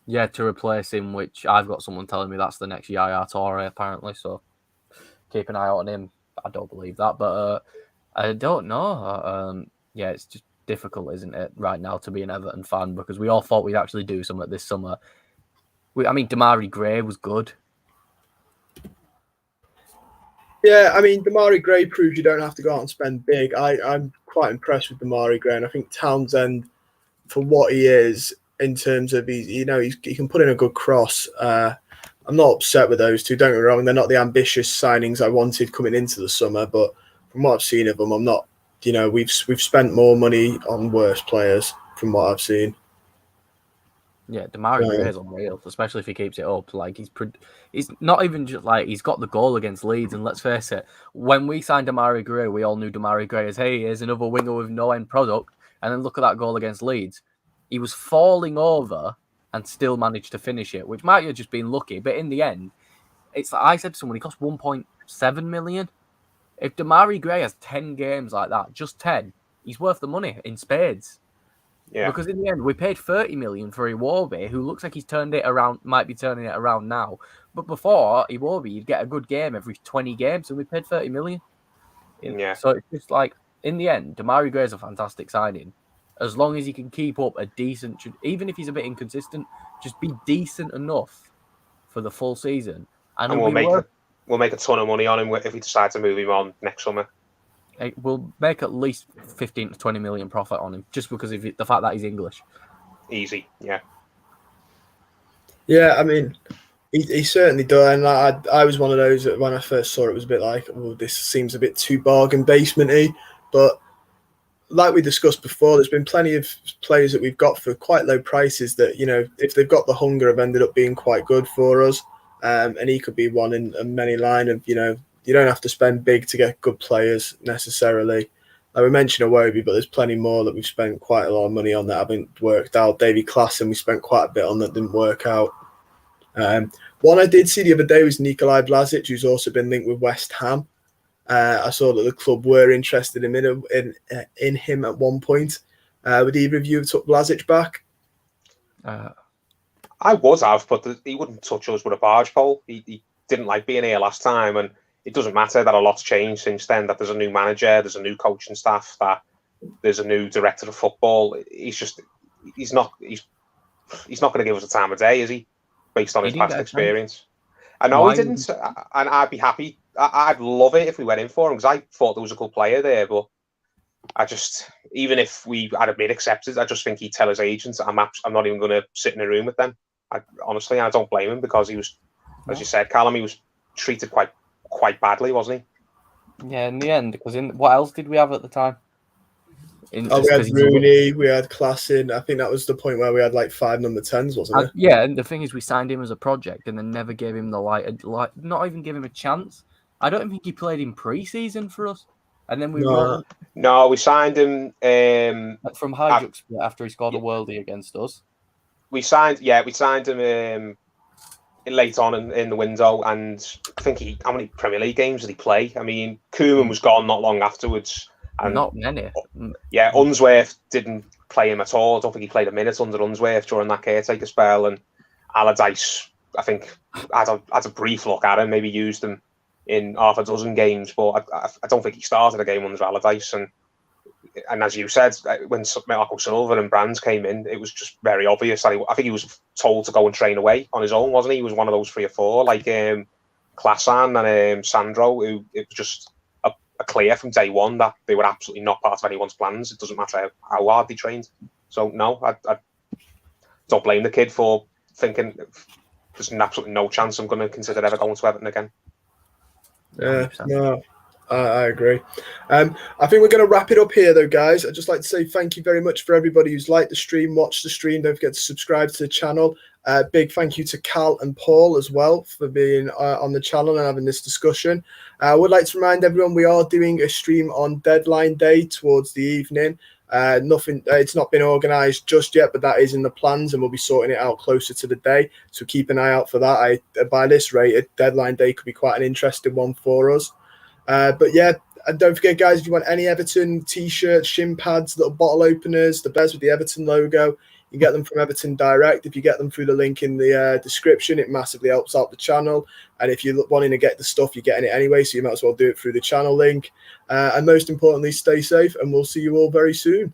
yeah, to replace him. Which I've got someone telling me that's the next Yaya Toure, apparently. So. Keep an eye out on him. I don't believe that, but I don't know. Yeah, it's just difficult, isn't it, right now to be an Everton fan because we all thought we'd actually do something this summer. Damari Gray was good. Yeah, I mean, Damari Gray proves you don't have to go out and spend big. I'm quite impressed with Damari Gray, and I think Townsend, for what he is in terms of he can put in a good cross. I'm not upset with those two. Don't get me wrong; they're not the ambitious signings I wanted coming into the summer. But from what I've seen of them, I'm not. We've spent more money on worse players from what I've seen. Yeah, Damari Gray is unreal, especially if he keeps it up. Like he's not even just like he's got the goal against Leeds. And let's face it, when we signed Damari Gray, we all knew Damari Gray as here's another winger with no end product. And then look at that goal against Leeds. He was falling over and still managed to finish it, which might have just been lucky. But in the end, it's like I said to someone, he cost 1.7 million. If Damari Gray has 10 games like that, just 10, he's worth the money in spades. Yeah. Because in the end, we paid 30 million for Iwobi, who looks like he's turned it around, might be turning it around now. But before Iwobi, you'd get a good game every 20 games, and we paid 30 million. Yeah. So it's just like, in the end, Damari Gray is a fantastic signing. As long as he can keep up a decent, even if he's a bit inconsistent, just be decent enough for the full season. And we'll make a ton of money on him if we decide to move him on next summer. It will make at least 15 to 20 million profit on him just because of the fact that he's English. Easy, yeah. Yeah, I mean, he certainly does. And I was one of those that when I first saw it was a bit like, oh, this seems a bit too bargain basement-y. But like we discussed before, there's been plenty of players that we've got for quite low prices that, you know, if they've got the hunger, have ended up being quite good for us. And he could be one in a many line of, you know, you don't have to spend big to get good players necessarily. Like we mentioned Iwobi, but there's plenty more that we've spent quite a lot of money on that haven't worked out. Davy Klaassen, we spent quite a bit on that didn't work out. One I did see the other day was Nikola Vlasic, who's also been linked with West Ham. I saw that the club were interested in him at one point. Would either of you have took Vlasic back? I would have, but he wouldn't touch us with a barge pole. He didn't like being here last time, and it doesn't matter that a lot's changed since then, that there's a new manager, there's a new coaching staff, that there's a new director of football. He's not going to give us the time of day, is he? Based on his past experience. I know he didn't, and I'd be happy. I'd love it if we went in for him, because I thought there was a good player there, but even if we had been accepted, I just think he'd tell his agents, I'm not even going to sit in a room with them. Honestly, I don't blame him, because he was, as you said, Callum, he was treated quite badly, wasn't he? Yeah, in the end, because what else did we have at the time? We had Rooney, we had Klaassen. I think that was the point where we had like 5 number 10s, wasn't it? Yeah, and the thing is, we signed him as a project and then never gave him not even give him a chance. I don't think he played in pre-season for us. And then we we signed him from Hajduk after he scored a worldie against us. We signed him late on in the window, and I think how many Premier League games did he play? I mean, Koeman was gone not long afterwards. And not many. Yeah, Unsworth didn't play him at all. I don't think he played a minute under Unsworth during that caretaker spell. And Allardyce, I think, had a brief look at him, maybe used him in half a dozen games, but I don't think he started a game under Allardyce. And as you said, when Marco Silva and Brands came in, it was just very obvious that I think he was told to go and train away on his own, wasn't he? He was one of those 3 or 4, like Klaassen and Sandro, who it was just a clear from day one that they were absolutely not part of anyone's plans. It doesn't matter how hard they trained. So no, I don't blame the kid for thinking there's absolutely no chance I'm going to consider ever going to Everton again. Yeah, no, I agree. I think we're going to wrap it up here, though, guys. I'd just like to say thank you very much for everybody who's liked the stream, watched the stream. Don't forget to subscribe to the channel. Big thank you to Cal and Paul as well for being on the channel and having this discussion. I would like to remind everyone we are doing a stream on deadline day towards the evening. It's not been organised just yet, but that is in the plans, and we'll be sorting it out closer to the day. So keep an eye out for that. By this rate, deadline day could be quite an interesting one for us. But yeah, and don't forget, guys, if you want any Everton t-shirts, shin pads, little bottle openers, the best with the Everton logo, you get them from Everton Direct. If you get them through the link in the description, it massively helps out the channel. And if you're wanting to get the stuff, you're getting it anyway, so you might as well do it through the channel link. And most importantly, stay safe, and we'll see you all very soon.